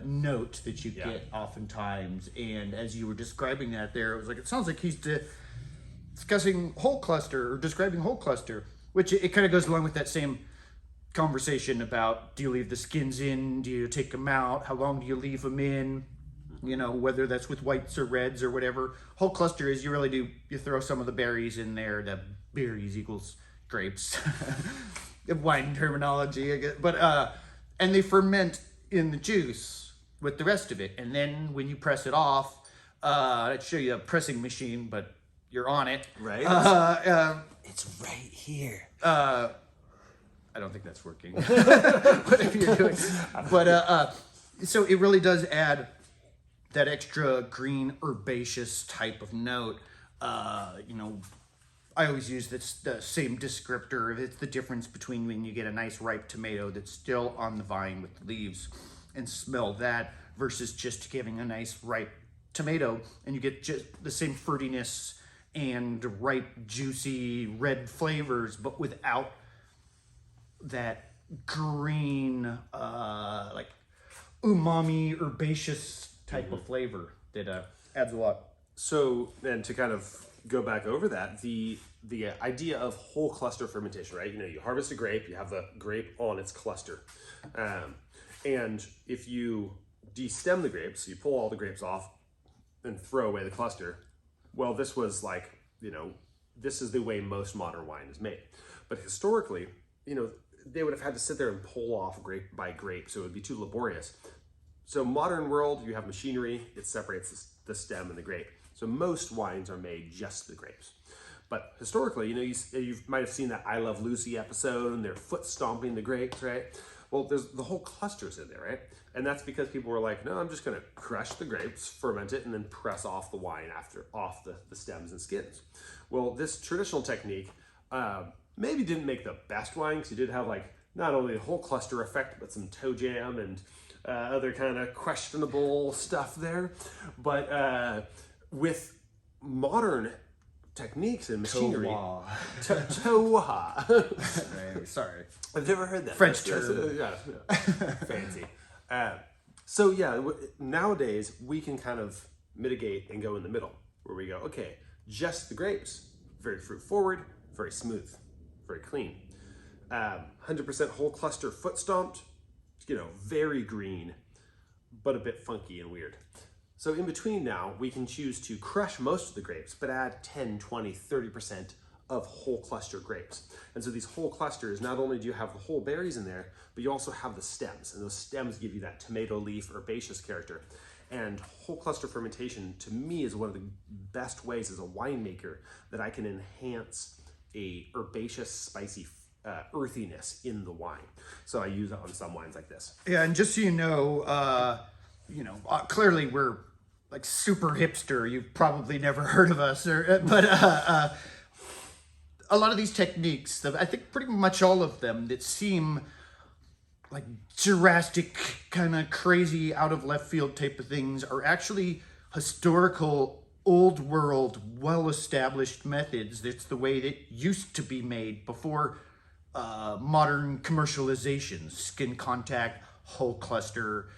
note that you get oftentimes. And as you were describing that there, it was like, it sounds like he's discussing whole cluster or describing whole cluster, which it kind of goes along with that same conversation about, do you leave the skins in? Do you take them out? How long do you leave them in? You know, whether that's with whites or reds or whatever. Whole cluster is you really do, you throw some of the berries in there. The berries equals grapes. Wine terminology, I guess. But, and they ferment in the juice with the rest of it. And then when you press it off, I'd show you a pressing machine, but you're on it. Right. It's right here. I don't think that's working. Whatever you're doing. But, so it really does add that extra green herbaceous type of note. You know, I always use the same descriptor. It's the difference between when you get a nice ripe tomato that's still on the vine with the leaves and smell that versus just giving a nice ripe tomato and you get just the same fruitiness and ripe, juicy, red flavors, but without that green, like umami, herbaceous type of flavor that adds a lot. So, and to kind of go back over that, the idea of whole cluster fermentation, right? You know, you harvest a grape, you have the grape on its cluster. And if you destem the grapes, so you pull all the grapes off and throw away the cluster, well, this was like, you know, this is the way most modern wine is made. But historically, you know, they would have had to sit there and pull off grape by grape, so it would be too laborious. So modern world, you have machinery, it separates the stem and the grape. So most wines are made just the grapes. But historically, you know, you might have seen that I Love Lucy episode and they're foot stomping the grapes, right? Well, there's the whole clusters in there, right? And that's because people were like, no, I'm just gonna crush the grapes, ferment it, and then press off the wine off the stems and skins. Well, this traditional technique maybe didn't make the best wine because you did have like not only the whole cluster effect, but some toe jam and other kind of questionable stuff there. But with modern techniques and machinery. Toha. Sorry. I've never heard that. French term. Yeah. Fancy. So yeah, nowadays we can kind of mitigate and go in the middle, where we go, okay, just the grapes, very fruit forward, very smooth, very clean. 100% whole cluster foot stomped, very green, but a bit funky and weird. So in between now, we can choose to crush most of the grapes, but add 10, 20, 30% of whole cluster grapes. And so these whole clusters, not only do you have the whole berries in there, but you also have the stems. And those stems give you that tomato leaf herbaceous character. And whole cluster fermentation, to me, is one of the best ways as a winemaker that I can enhance a herbaceous, spicy earthiness in the wine. So I use it on some wines like this. Yeah, and just so you know, clearly we're like super hipster. You've probably never heard of us, but a lot of these techniques, I think pretty much all of them that seem like Jurassic kind of crazy out of left field type of things are actually historical, old world, well-established methods. That's the way that used to be made before modern commercializations, skin contact, whole cluster,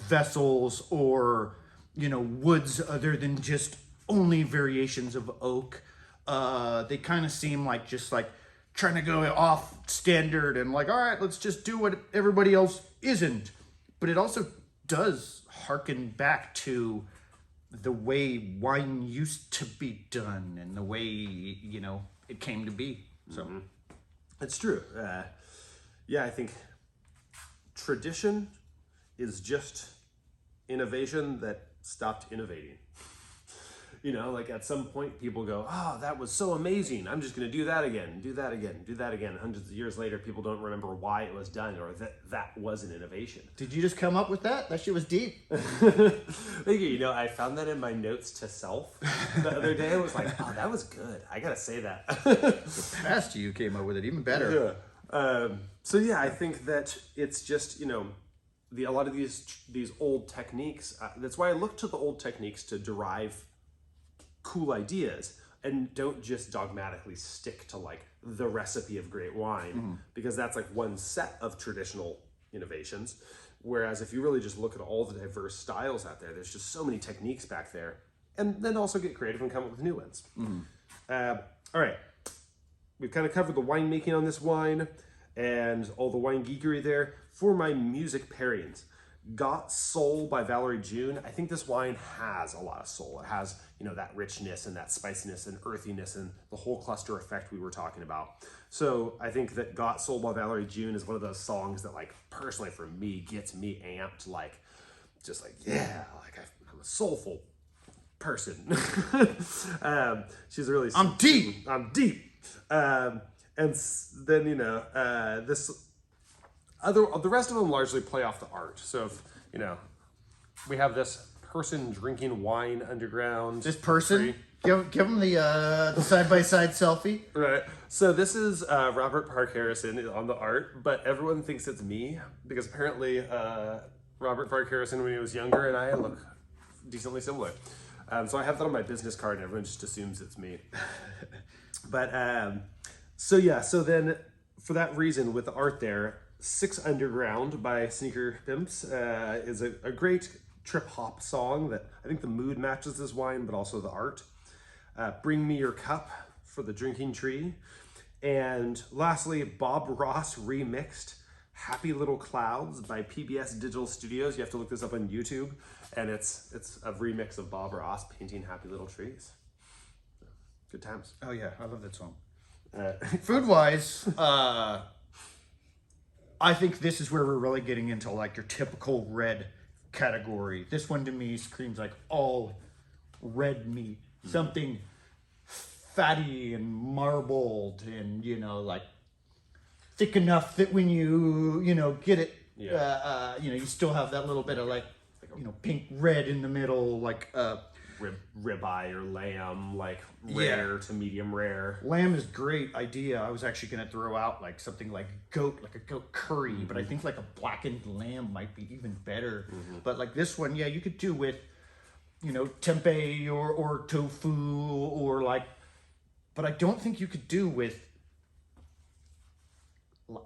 vessels, or woods other than just only variations of oak. They kind of seem like just like trying to go off standard and like, all right, let's just do what everybody else isn't. But it also does harken back to the way wine used to be done and the way it came to be. So it's true. Yeah, I think tradition is just innovation that stopped innovating. Like at some point people go, oh, that was so amazing. I'm just going to do that again, do that again, do that again. Hundreds of years later, people don't remember why it was done or that was an innovation. Did you just come up with that? That shit was deep. Thank you. I found that in my notes to self the other day. I was like, oh, that was good. I got to say that. The past you came up with it even better. Yeah. So yeah, I think that it's just, a lot of these old techniques. That's why I look to the old techniques to derive cool ideas and don't just dogmatically stick to like the recipe of great wine, because that's like one set of traditional innovations. Whereas if you really just look at all the diverse styles out there, there's just so many techniques back there, and then also get creative and come up with new ones. All right, we've kind of covered the winemaking on this wine and all the wine geekery there. For my music pairings, Got Soul by Valerie June. I think this wine has a lot of soul. It has, that richness and that spiciness and earthiness and the whole cluster effect we were talking about. So I think that Got Soul by Valerie June is one of those songs that, like, personally for me, gets me amped, yeah, I'm a soulful person. She's really... I'm deep. And then, the rest of them largely play off the art. So if, we have this person drinking wine underground. This person? Give them the side-by-side selfie. Right. So this is Robert Park Harrison on the art, but everyone thinks it's me because apparently Robert Park Harrison, when he was younger, and I look decently similar. So I have that on my business card and everyone just assumes it's me. But so then for that reason, with the art there, 6 Underground by Sneaker Pimps is a great trip hop song that I think the mood matches this wine, but also the art. Bring Me Your Cup for the drinking tree. And lastly, Bob Ross remixed Happy Little Clouds by PBS Digital Studios. You have to look this up on YouTube. And it's a remix of Bob Ross painting Happy Little Trees. Good times. Oh yeah, I love that song. Food-wise, I think this is where we're really getting into like your typical red category. This one to me screams like all red meat. Something fatty and marbled and, like thick enough that when you, get it, you still have that little bit of like pink red in the middle, like ribeye or lamb, like rare to medium rare. Lamb is great idea. I was actually going to throw out like something like goat, like a goat curry, but I think like a blackened lamb might be even better. But like this one, you could do with tempeh or tofu or like, but I don't think you could do with,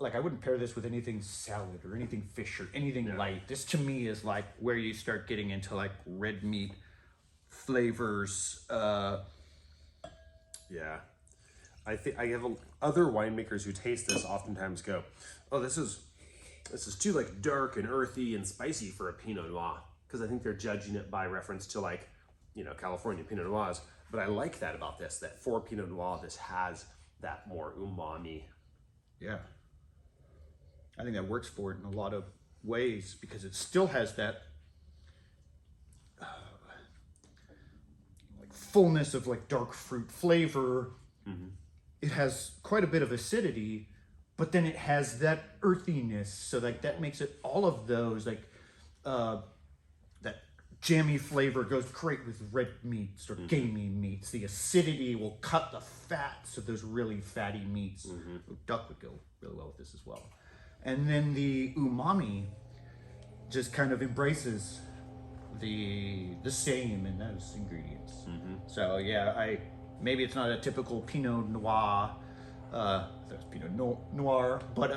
like, I wouldn't pair this with anything salad or anything fish or anything light. This to me is like where you start getting into like red meat flavors. Yeah. I think I have other winemakers who taste this oftentimes go, oh, this is too like dark and earthy and spicy for a Pinot Noir. Because I think they're judging it by reference to like, California Pinot Noirs. But I like that about this, that for Pinot Noir, this has that more umami. Yeah. I think that works for it in a lot of ways because it still has that like fullness of like dark fruit flavor. Mm-hmm. It has quite a bit of acidity, but then it has that earthiness. So like that makes it all of those like that jammy flavor goes great with red meats or gamey meats. The acidity will cut the fats of those really fatty meats. Duck would go really well with this as well. And then the umami just kind of embraces the same in those ingredients. So yeah, maybe it's not a typical Pinot Noir, that's Pinot Noir, but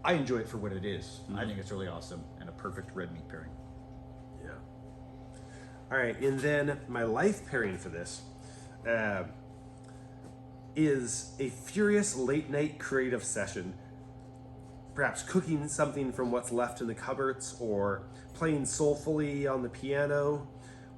I enjoy it for what it is. I think it's really awesome and a perfect red meat pairing. Yeah. All right, and then my life pairing for this is a furious late night creative session. Perhaps cooking something from what's left in the cupboards or playing soulfully on the piano,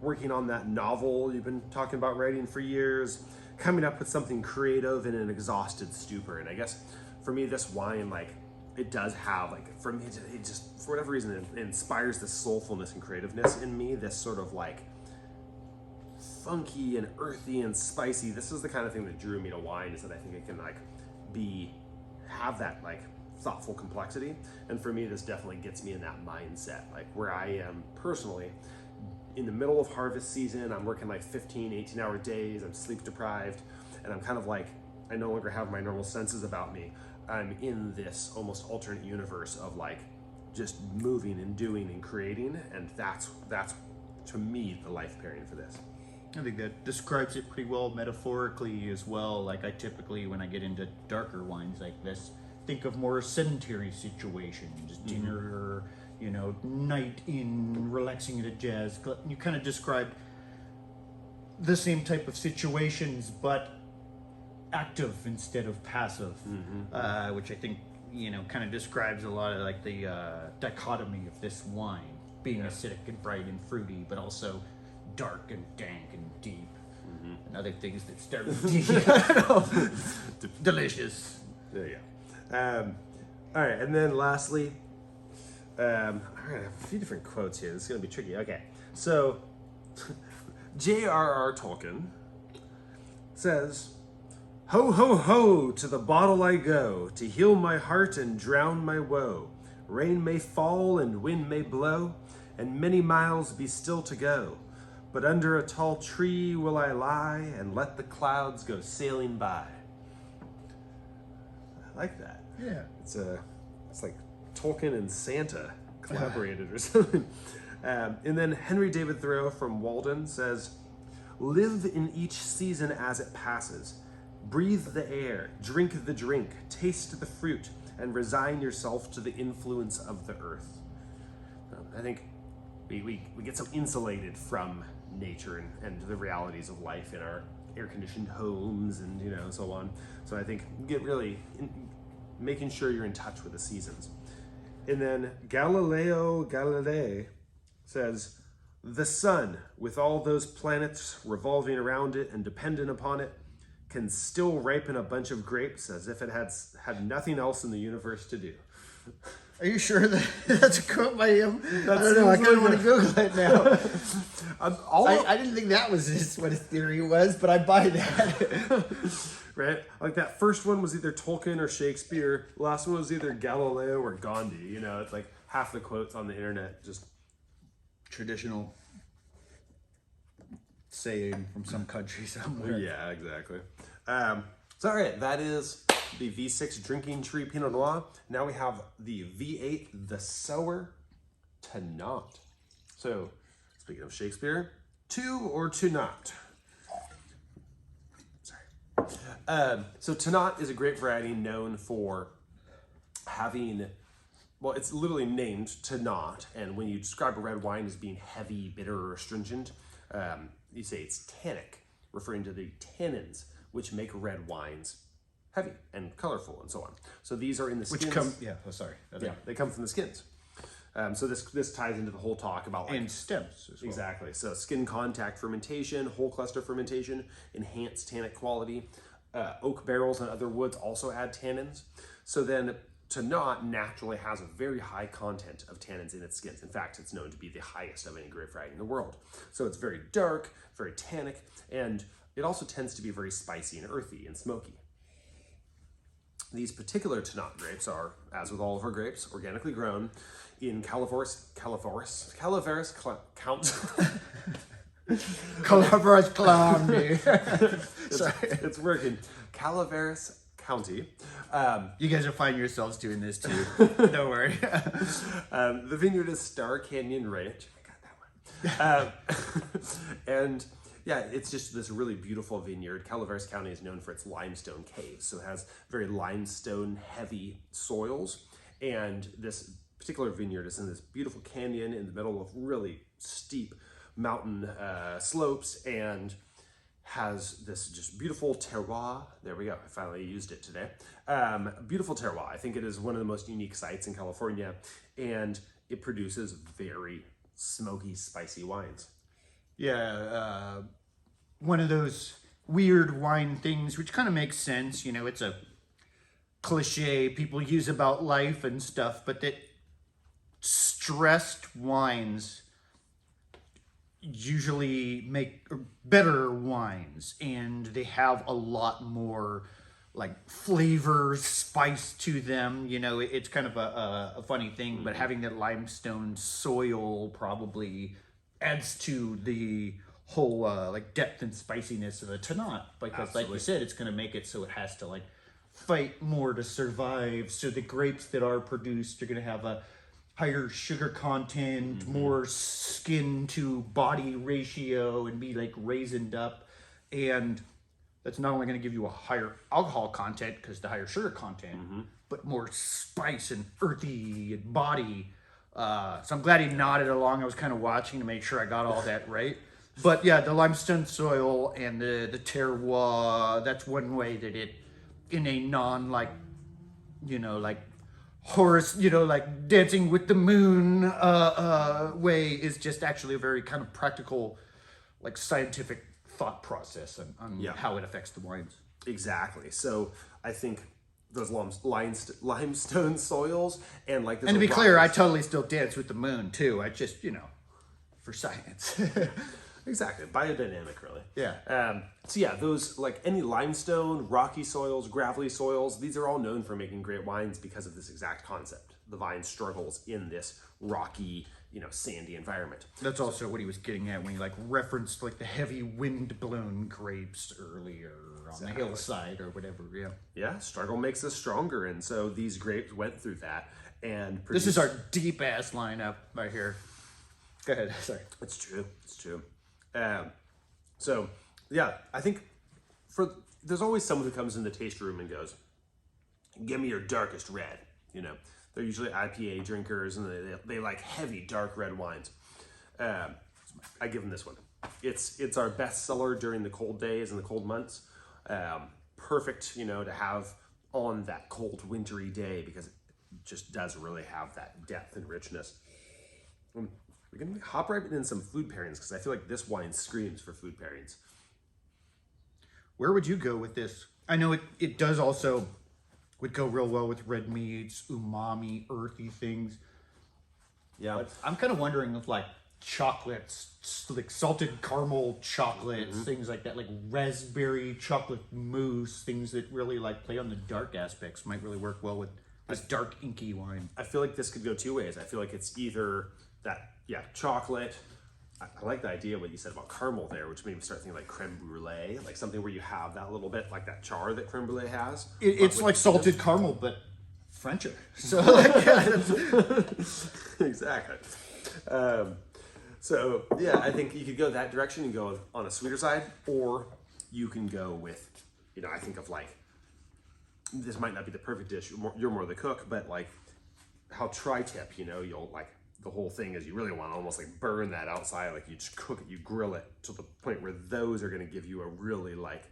working on that novel you've been talking about writing for years, coming up with something creative in an exhausted stupor. And I guess for me, this wine, like, it does have, like, for me, it just, for whatever reason, it inspires this soulfulness and creativeness in me, this sort of like funky and earthy and spicy. This is the kind of thing that drew me to wine, is that I think it can like have that like thoughtful complexity. And for me, this definitely gets me in that mindset, like where I am personally in the middle of harvest season. I'm working like 15, 18-hour days. I'm sleep deprived, and I'm kind of like, I no longer have my normal senses about me. I'm in this almost alternate universe of like just moving and doing and creating, and that's to me the life pairing for this. I think that describes it pretty well metaphorically as well. Like I typically, when I get into darker wines like this, think of more sedentary situations, dinner, night in, relaxing at a jazz club. You kind of described the same type of situations, but active instead of passive, which I think, kind of describes a lot of like the dichotomy of this wine, being acidic and bright and fruity, but also dark and dank and deep, and other things that start with D. Delicious. There you go. All right, and then lastly, I have a few different quotes here. This is going to be tricky. Okay, so J.R.R. Tolkien says, "Ho, ho, ho, to the bottle I go, to heal my heart and drown my woe. Rain may fall and wind may blow, and many miles be still to go. But under a tall tree will I lie, and let the clouds go sailing by." I like that. Yeah. It's like Tolkien and Santa collaborated or something. And then Henry David Thoreau from Walden says, "Live in each season as it passes. Breathe the air, drink the drink, taste the fruit, and resign yourself to the influence of the earth." I think we get so insulated from nature and the realities of life in our air-conditioned homes and so on. So I think get really making sure you're in touch with the seasons. And then Galileo Galilei says, "The sun, with all those planets revolving around it and dependent upon it, can still ripen a bunch of grapes as if it had nothing else in the universe to do." Are you sure that's a quote by him? I don't know. I kind of want to Google it now. I didn't think that was what his theory was, but I buy that. Right? Like that first one was either Tolkien or Shakespeare. The last one was either Galileo or Gandhi. It's like half the quotes on the internet just traditional saying from some country somewhere. Yeah, exactly. So all right, that is the V6 Drinking Tree Pinot Noir. Now we have the V8, the Sower Tannat. So, speaking of Shakespeare, to or to not? Sorry. So Tannat is a grape variety known for having, well, it's literally named Tannat, and when you describe a red wine as being heavy, bitter, or astringent, you say it's tannic, referring to the tannins, which make red wines heavy and colorful and so on. So these are in the skins. They come from the skins. So this ties into the whole talk about and stems as well. Exactly. So skin contact fermentation, whole cluster fermentation, enhanced tannic quality. Oak barrels and other woods also add tannins. So then Tannat naturally has a very high content of tannins in its skins. In fact, it's known to be the highest of any grape variety in the world. So it's very dark, very tannic, and it also tends to be very spicy and earthy and smoky. These particular Tannat grapes are, as with all of our grapes, organically grown in Calaveras County. Calaveras County. It's working. Calaveras County. You guys will find yourselves doing this too. Don't worry. The vineyard is Star Canyon Ranch. I got that one. And yeah, it's just this really beautiful vineyard. Calaveras County is known for its limestone caves, so it has very limestone heavy soils. And this particular vineyard is in this beautiful canyon in the middle of really steep mountain slopes, and has this just beautiful terroir. There we go, I finally used it today. Beautiful terroir. I think it is one of the most unique sites in California, and it produces very smoky, spicy wines. Yeah, one of those weird wine things, which kind of makes sense. You know, it's a cliche people use about life and stuff, but that stressed wines usually make better wines, and they have a lot more like flavor, spice to them. You know, it's kind of a funny thing, but having that limestone soil probably adds to the whole like depth and spiciness of a Tannat, because like you said, it's going to make it so it has to like fight more to survive. So the grapes that are produced are going to have a higher sugar content, more skin to body ratio, and be like raisined up. And that's not only going to give you a higher alcohol content because the higher sugar content, but more spice and earthy and body. So I'm glad he nodded along. I was kind of watching to make sure I got all that right. But yeah, the limestone soil and the terroir, that's one way that it, in a non like, you know, like Horace, you know, like Dancing with the Moon way, is just actually a very kind of practical, like scientific thought process on how it affects the wines. Exactly. So I think those limestone soils and like this. And to be clear, I totally still dance with the moon too. I just, you know, for science. Exactly. Biodynamic, really. Yeah. So yeah, those like any limestone, rocky soils, gravelly soils, these are all known for making great wines because of this exact concept. The vine struggles in this rocky, you know, sandy environment. That's also what he was getting at when he like referenced like the heavy wind blown grapes earlier on the hillside or whatever. Yeah. Yeah. Struggle makes us stronger. And so these grapes went through that and This is our deep ass lineup right here. Go ahead. Sorry. It's true. It's true. So yeah, I think there's always someone who comes in the taste room and goes, give me your darkest red. You know, they're usually IPA drinkers and they like heavy dark red wines. I give them this one. It's our best seller during the cold days and the cold months. Perfect, you know, to have on that cold wintry day because it just does really have that depth and richness. We're going to hop right in some food pairings because I feel like this wine screams for food pairings. Where would you go with this? I know it does also would go real well with red meats, umami, earthy things. Yeah. But I'm kind of wondering if like chocolates, like salted caramel chocolates, things like that, like raspberry chocolate mousse, things that really like play on the dark aspects might really work well with this dark inky wine. I feel like this could go two ways. I feel like it's either that, chocolate. I like the idea what you said about caramel there, which made me start thinking like creme brulee, like something where you have that little bit like that char that creme brulee has. It's like salted caramel, but Frencher. So like, exactly. So yeah, I think you could go that direction and go on a sweeter side, or you can go with, I think of like, this might not be the perfect dish. You're more the cook, but like how tri-tip, you'll like, the whole thing is you really want to almost like burn that outside, like you just cook it, you grill it to the point where those are going to give you a really like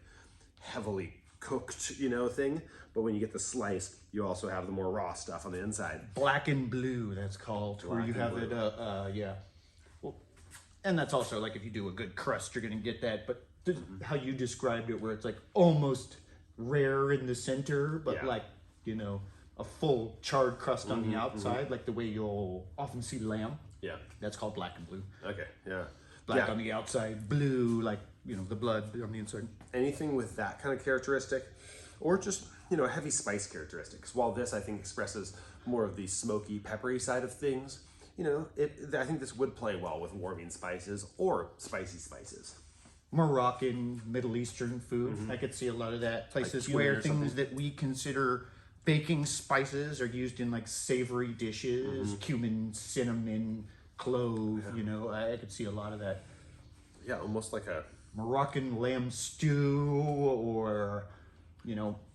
heavily cooked, thing. But when you get the slice, you also have the more raw stuff on the inside. Black and blue, that's called, where you have it, yeah. Well, and that's also like if you do a good crust, you're going to get that. But how you described it, where it's like almost rare in the center, but like, a full charred crust on the outside, like the way you'll often see lamb. Yeah. That's called black and blue. Okay, yeah. Black on the outside, blue, like, the blood on the inside. Anything with that kind of characteristic, or just, a heavy spice characteristic. Because while this, I think, expresses more of the smoky, peppery side of things, I think this would play well with warming spices or spicy spices. Moroccan, Middle Eastern food. I could see a lot of that. Places like where things that we consider baking spices are used in like savory dishes, cumin, cinnamon, clove, I could see a lot of that. Yeah, almost like a Moroccan lamb stew, or,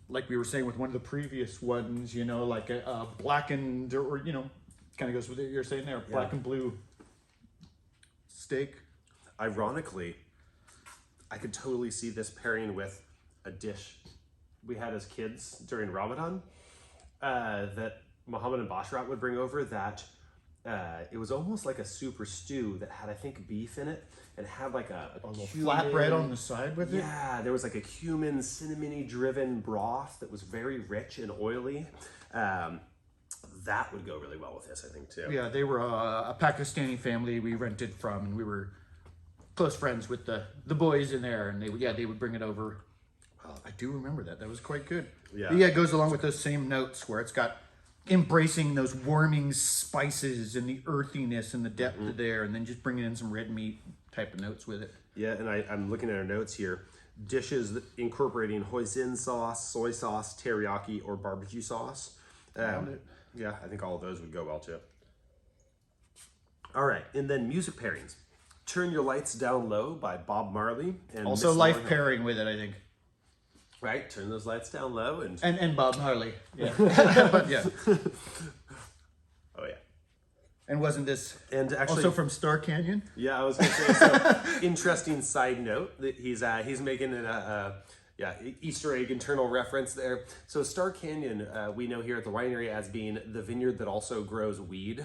like we were saying with one of the previous ones, like a blackened, or, kind of goes with what you're saying there, black and blue steak. Ironically, I could totally see this pairing with a dish we had as kids during Ramadan that Muhammad and Bashrat would bring over, that it was almost like a soup or stew that had, I think, beef in it, and had like a little flatbread on the side with it. Yeah, there was like a cumin, cinnamony driven broth that was very rich and oily. That would go really well with this, I think, too. Yeah, they were a Pakistani family we rented from, and we were close friends with the boys in there, and they would bring it over. I do remember that. That was quite good. Yeah. But yeah, it goes along with those same notes where it's got embracing those warming spices and the earthiness and the depth of there, and then just bringing in some red meat type of notes with it. Yeah, and I'm looking at our notes here. Dishes incorporating hoisin sauce, soy sauce, teriyaki, or barbecue sauce. Yeah, I think all of those would go well too. All right, and then music pairings. Turn Your Lights Down Low by Bob Marley. And Also Miss life Lauren pairing with it, I think. Right, turn those lights down low And Bob Marley. Yeah. But yeah. Oh yeah. And wasn't this and actually also from Star Canyon? Yeah, I was gonna say, so interesting side note that he's making an Easter egg internal reference there. So Star Canyon, we know here at the winery as being the vineyard that also grows weed,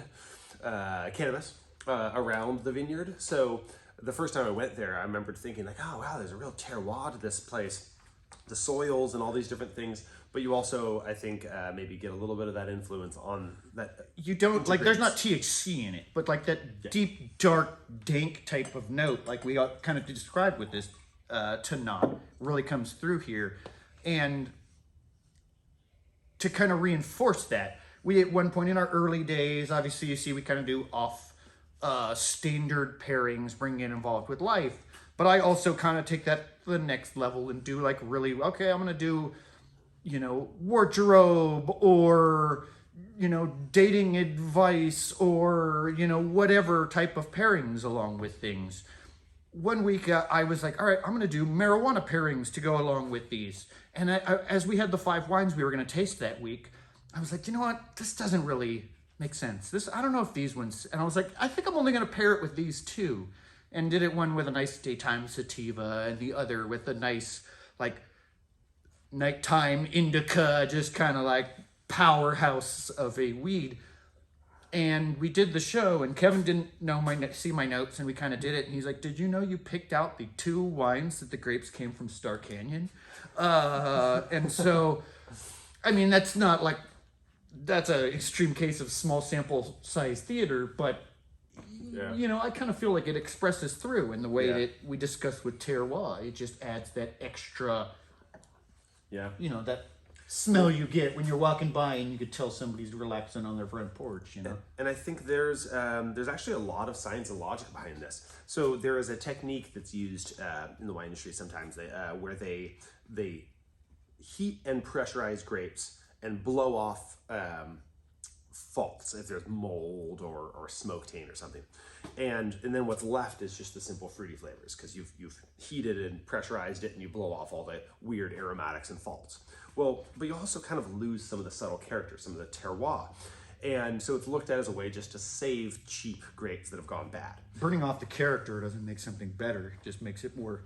cannabis, around the vineyard. So the first time I went there, I remembered thinking like, oh wow, there's a real terroir to this place. The soils and all these different things, but you also, I think, maybe get a little bit of that influence on that. You don't, like, there's not THC in it, but like that deep, dark, dank type of note, like we kind of described with this Tanat, really comes through here. And to kind of reinforce that, we at one point in our early days, obviously you see we kind of do off standard pairings, bring in involved with life. But I also kind of take that to the next level and do like really, okay, I'm going to do, wardrobe, or, dating advice, or, whatever type of pairings along with things. One week I was like, all right, I'm going to do marijuana pairings to go along with these. And as we had the 5 wines we were going to taste that week, I was like, you know what? This doesn't really make sense. I don't know if these ones, and I was like, I think I'm only going to pair it with these 2. And did it one with a nice daytime sativa, and the other with a nice, like, nighttime indica, just kind of like powerhouse of a weed. And we did the show, and Kevin didn't see my notes, and we kind of did it. And he's like, did you know you picked out the 2 wines that the grapes came from Star Canyon? And so, I mean, that's not like, that's an extreme case of small sample size theater, but yeah. I kind of feel like it expresses through in the way that we discussed with terroir. It just adds that extra, that smell you get when you're walking by and you could tell somebody's relaxing on their front porch, And I think there's actually a lot of science and logic behind this. So there is a technique that's used in the wine industry sometimes where they heat and pressurize grapes and blow off faults, if there's mold or smoke taint or something. And then what's left is just the simple fruity flavors, because you've heated and pressurized it and you blow off all the weird aromatics and faults. Well, but you also kind of lose some of the subtle character, some of the terroir. And so it's looked at as a way just to save cheap grapes that have gone bad. Burning off the character doesn't make something better. It just makes it more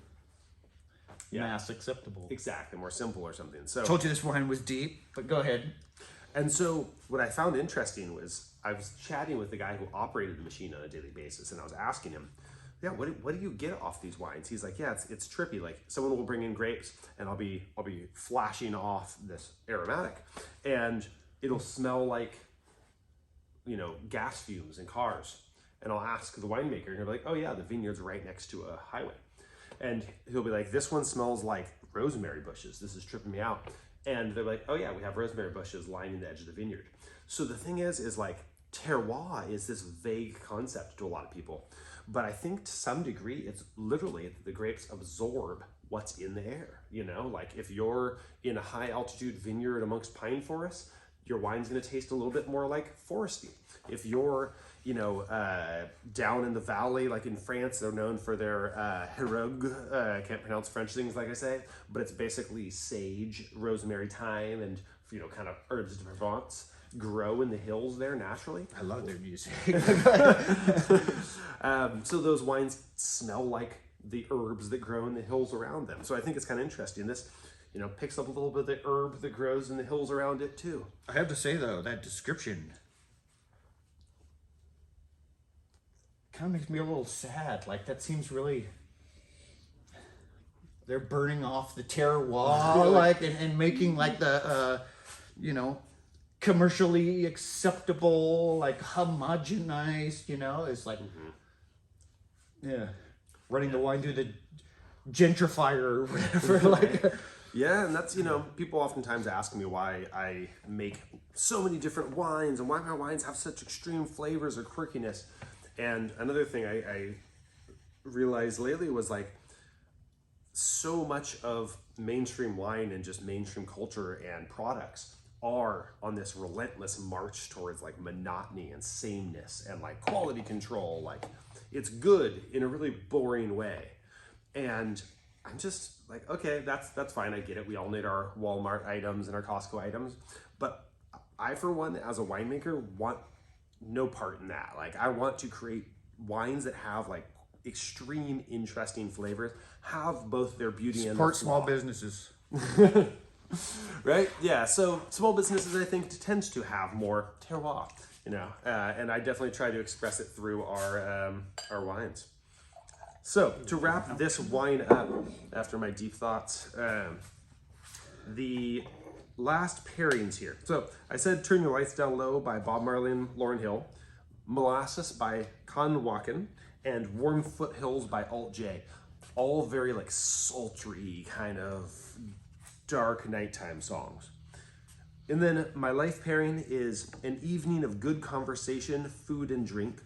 mass acceptable. Exactly, more simple or something. So Told you this wine was deep, but go ahead. And so what I found interesting was I was chatting with the guy who operated the machine on a daily basis, and I was asking him, yeah, what do you get off these wines? He's like, yeah, it's trippy. Like someone will bring in grapes and I'll be flashing off this aromatic and it'll smell like, you know, gas fumes in cars. And I'll ask the winemaker and he'll be like, oh yeah, the vineyard's right next to a highway. And he'll be like, this one smells like rosemary bushes. This is tripping me out. And they're like, oh yeah, we have rosemary bushes lining the edge of the vineyard. So the thing is like terroir is this vague concept to a lot of people. But I think to some degree, it's literally the grapes absorb what's in the air. You know, like if you're in a high altitude vineyard amongst pine forests, your wine's gonna taste a little bit more like foresty. If you're, you know, down in the valley, like in France, they're known for their herogue. I can't pronounce French things like I say, but it's basically sage, rosemary, thyme, and, you know, kind of herbs de Provence grow in the hills there naturally. I love their music. So those wines smell like the herbs that grow in the hills around them. So I think it's kind of interesting. This, you know, picks up a little bit of the herb that grows in the hills around it too. I have to say though, that description kind of makes me a little sad. Like that seems really, they're burning off the terroir, like, and making like the, you know, commercially acceptable, like homogenized, you know, it's like, yeah, running the wine through the gentrifier or whatever, like. Yeah, and that's, you know, people oftentimes ask me why I make so many different wines and why my wines have such extreme flavors or quirkiness. And another thing I realized lately was like so much of mainstream wine and just mainstream culture and products are on this relentless march towards like monotony and sameness and like quality control. Like it's good in a really boring way. And I'm just like, okay, that's fine. I get it. We all need our Walmart items and our Costco items. But I, for one, as a winemaker, want no part in that. Like I want to create wines that have like extreme interesting flavors, have both their beauty and support small businesses. Right? Yeah. So small businesses, I think, tends to have more terroir, you know, and I definitely try to express it through our wines. So to wrap this wine up, after my deep thoughts, the last pairings here. So I said Turn Your Lights Down Low by Bob Marley and Lauryn Hill, Molasses by Con Wacken, and Warm Foothills by Alt J. All very like sultry kind of dark nighttime songs. And then my life pairing is An Evening of Good Conversation, Food and Drink,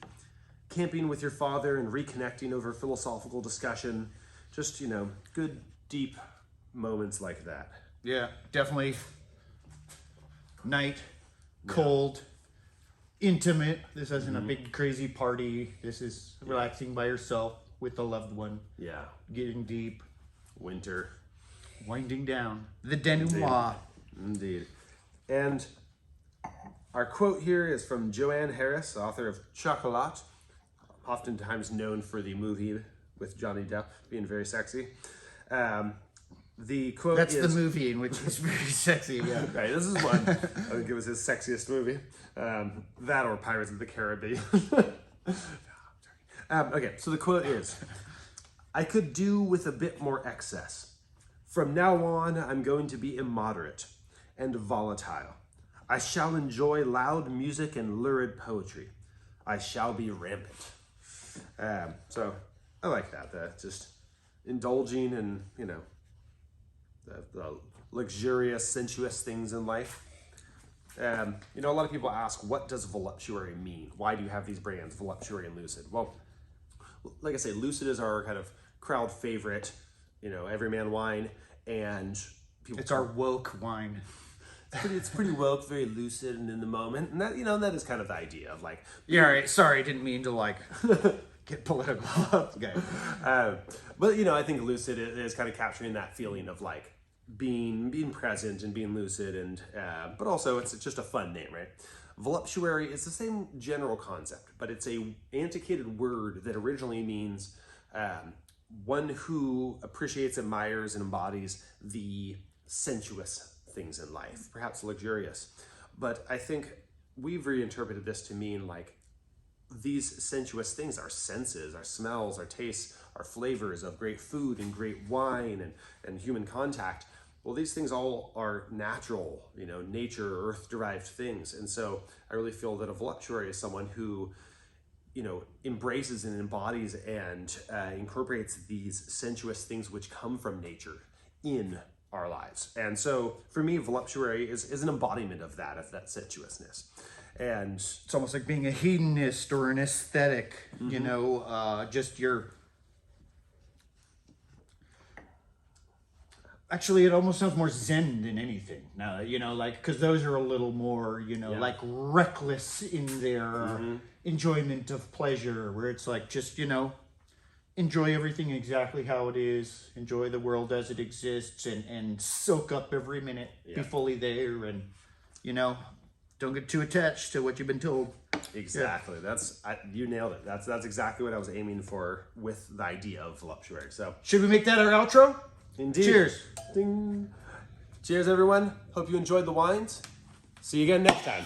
Camping with Your Father and Reconnecting Over Philosophical Discussion. Just, you know, good, deep moments like that. Yeah, definitely. Night, cold, intimate. This isn't a big crazy party. This is relaxing by yourself with a loved one. Yeah. Getting deep. Winter. Winding down. The denouement. Indeed. And our quote here is from Joanne Harris, author of Chocolat, oftentimes known for the movie with Johnny Depp being very sexy. The quote That's is... the movie in which he's very sexy, yeah. Right, this is one. I think it was his sexiest movie. That or Pirates of the Caribbean. Okay, so the quote is, I could do with a bit more excess. From now on, I'm going to be immoderate and volatile. I shall enjoy loud music and lurid poetry. I shall be rampant. So I like that, just indulging in, you know, the luxurious, sensuous things in life. You know, a lot of people ask, what does voluptuary mean? Why do you have these brands, Voluptuary and Lucid? Well, like I say, Lucid is our kind of crowd favorite, you know, everyman wine, and people... It's our woke wine. it's pretty woke, very lucid and in the moment. And that, that is kind of the idea of like... Yeah, right. Sorry, didn't mean to like get political. Okay. But, I think lucid is kind of capturing that feeling of like being present and being lucid. And but also it's just a fun name, right? Voluptuary is the same general concept, but it's a antiquated word that originally means one who appreciates, admires, and embodies the sensuous things in life, perhaps luxurious. But I think we've reinterpreted this to mean like these sensuous things, our senses, our smells, our tastes, our flavors of great food and great wine and human contact. Well, these things all are natural, nature, earth-derived things. And so I really feel that a voluptuary is someone who, embraces and embodies and incorporates these sensuous things which come from nature in our lives. And so for me, voluptuary is an embodiment of that sensuousness. And it's almost like being a hedonist or an aesthetic, just your... Actually, it almost sounds more zen than anything. Now, because those are a little more, like reckless in their enjoyment of pleasure, where it's like just, enjoy everything exactly how it is, enjoy the world as it exists, and soak up every minute, be fully there, and, don't get too attached to what you've been told. Exactly. Yeah. You nailed it. That's exactly what I was aiming for with the idea of voluptuary. So should we make that our outro? Indeed. Cheers. Ding. Cheers, everyone. Hope you enjoyed the wines. See you again next time.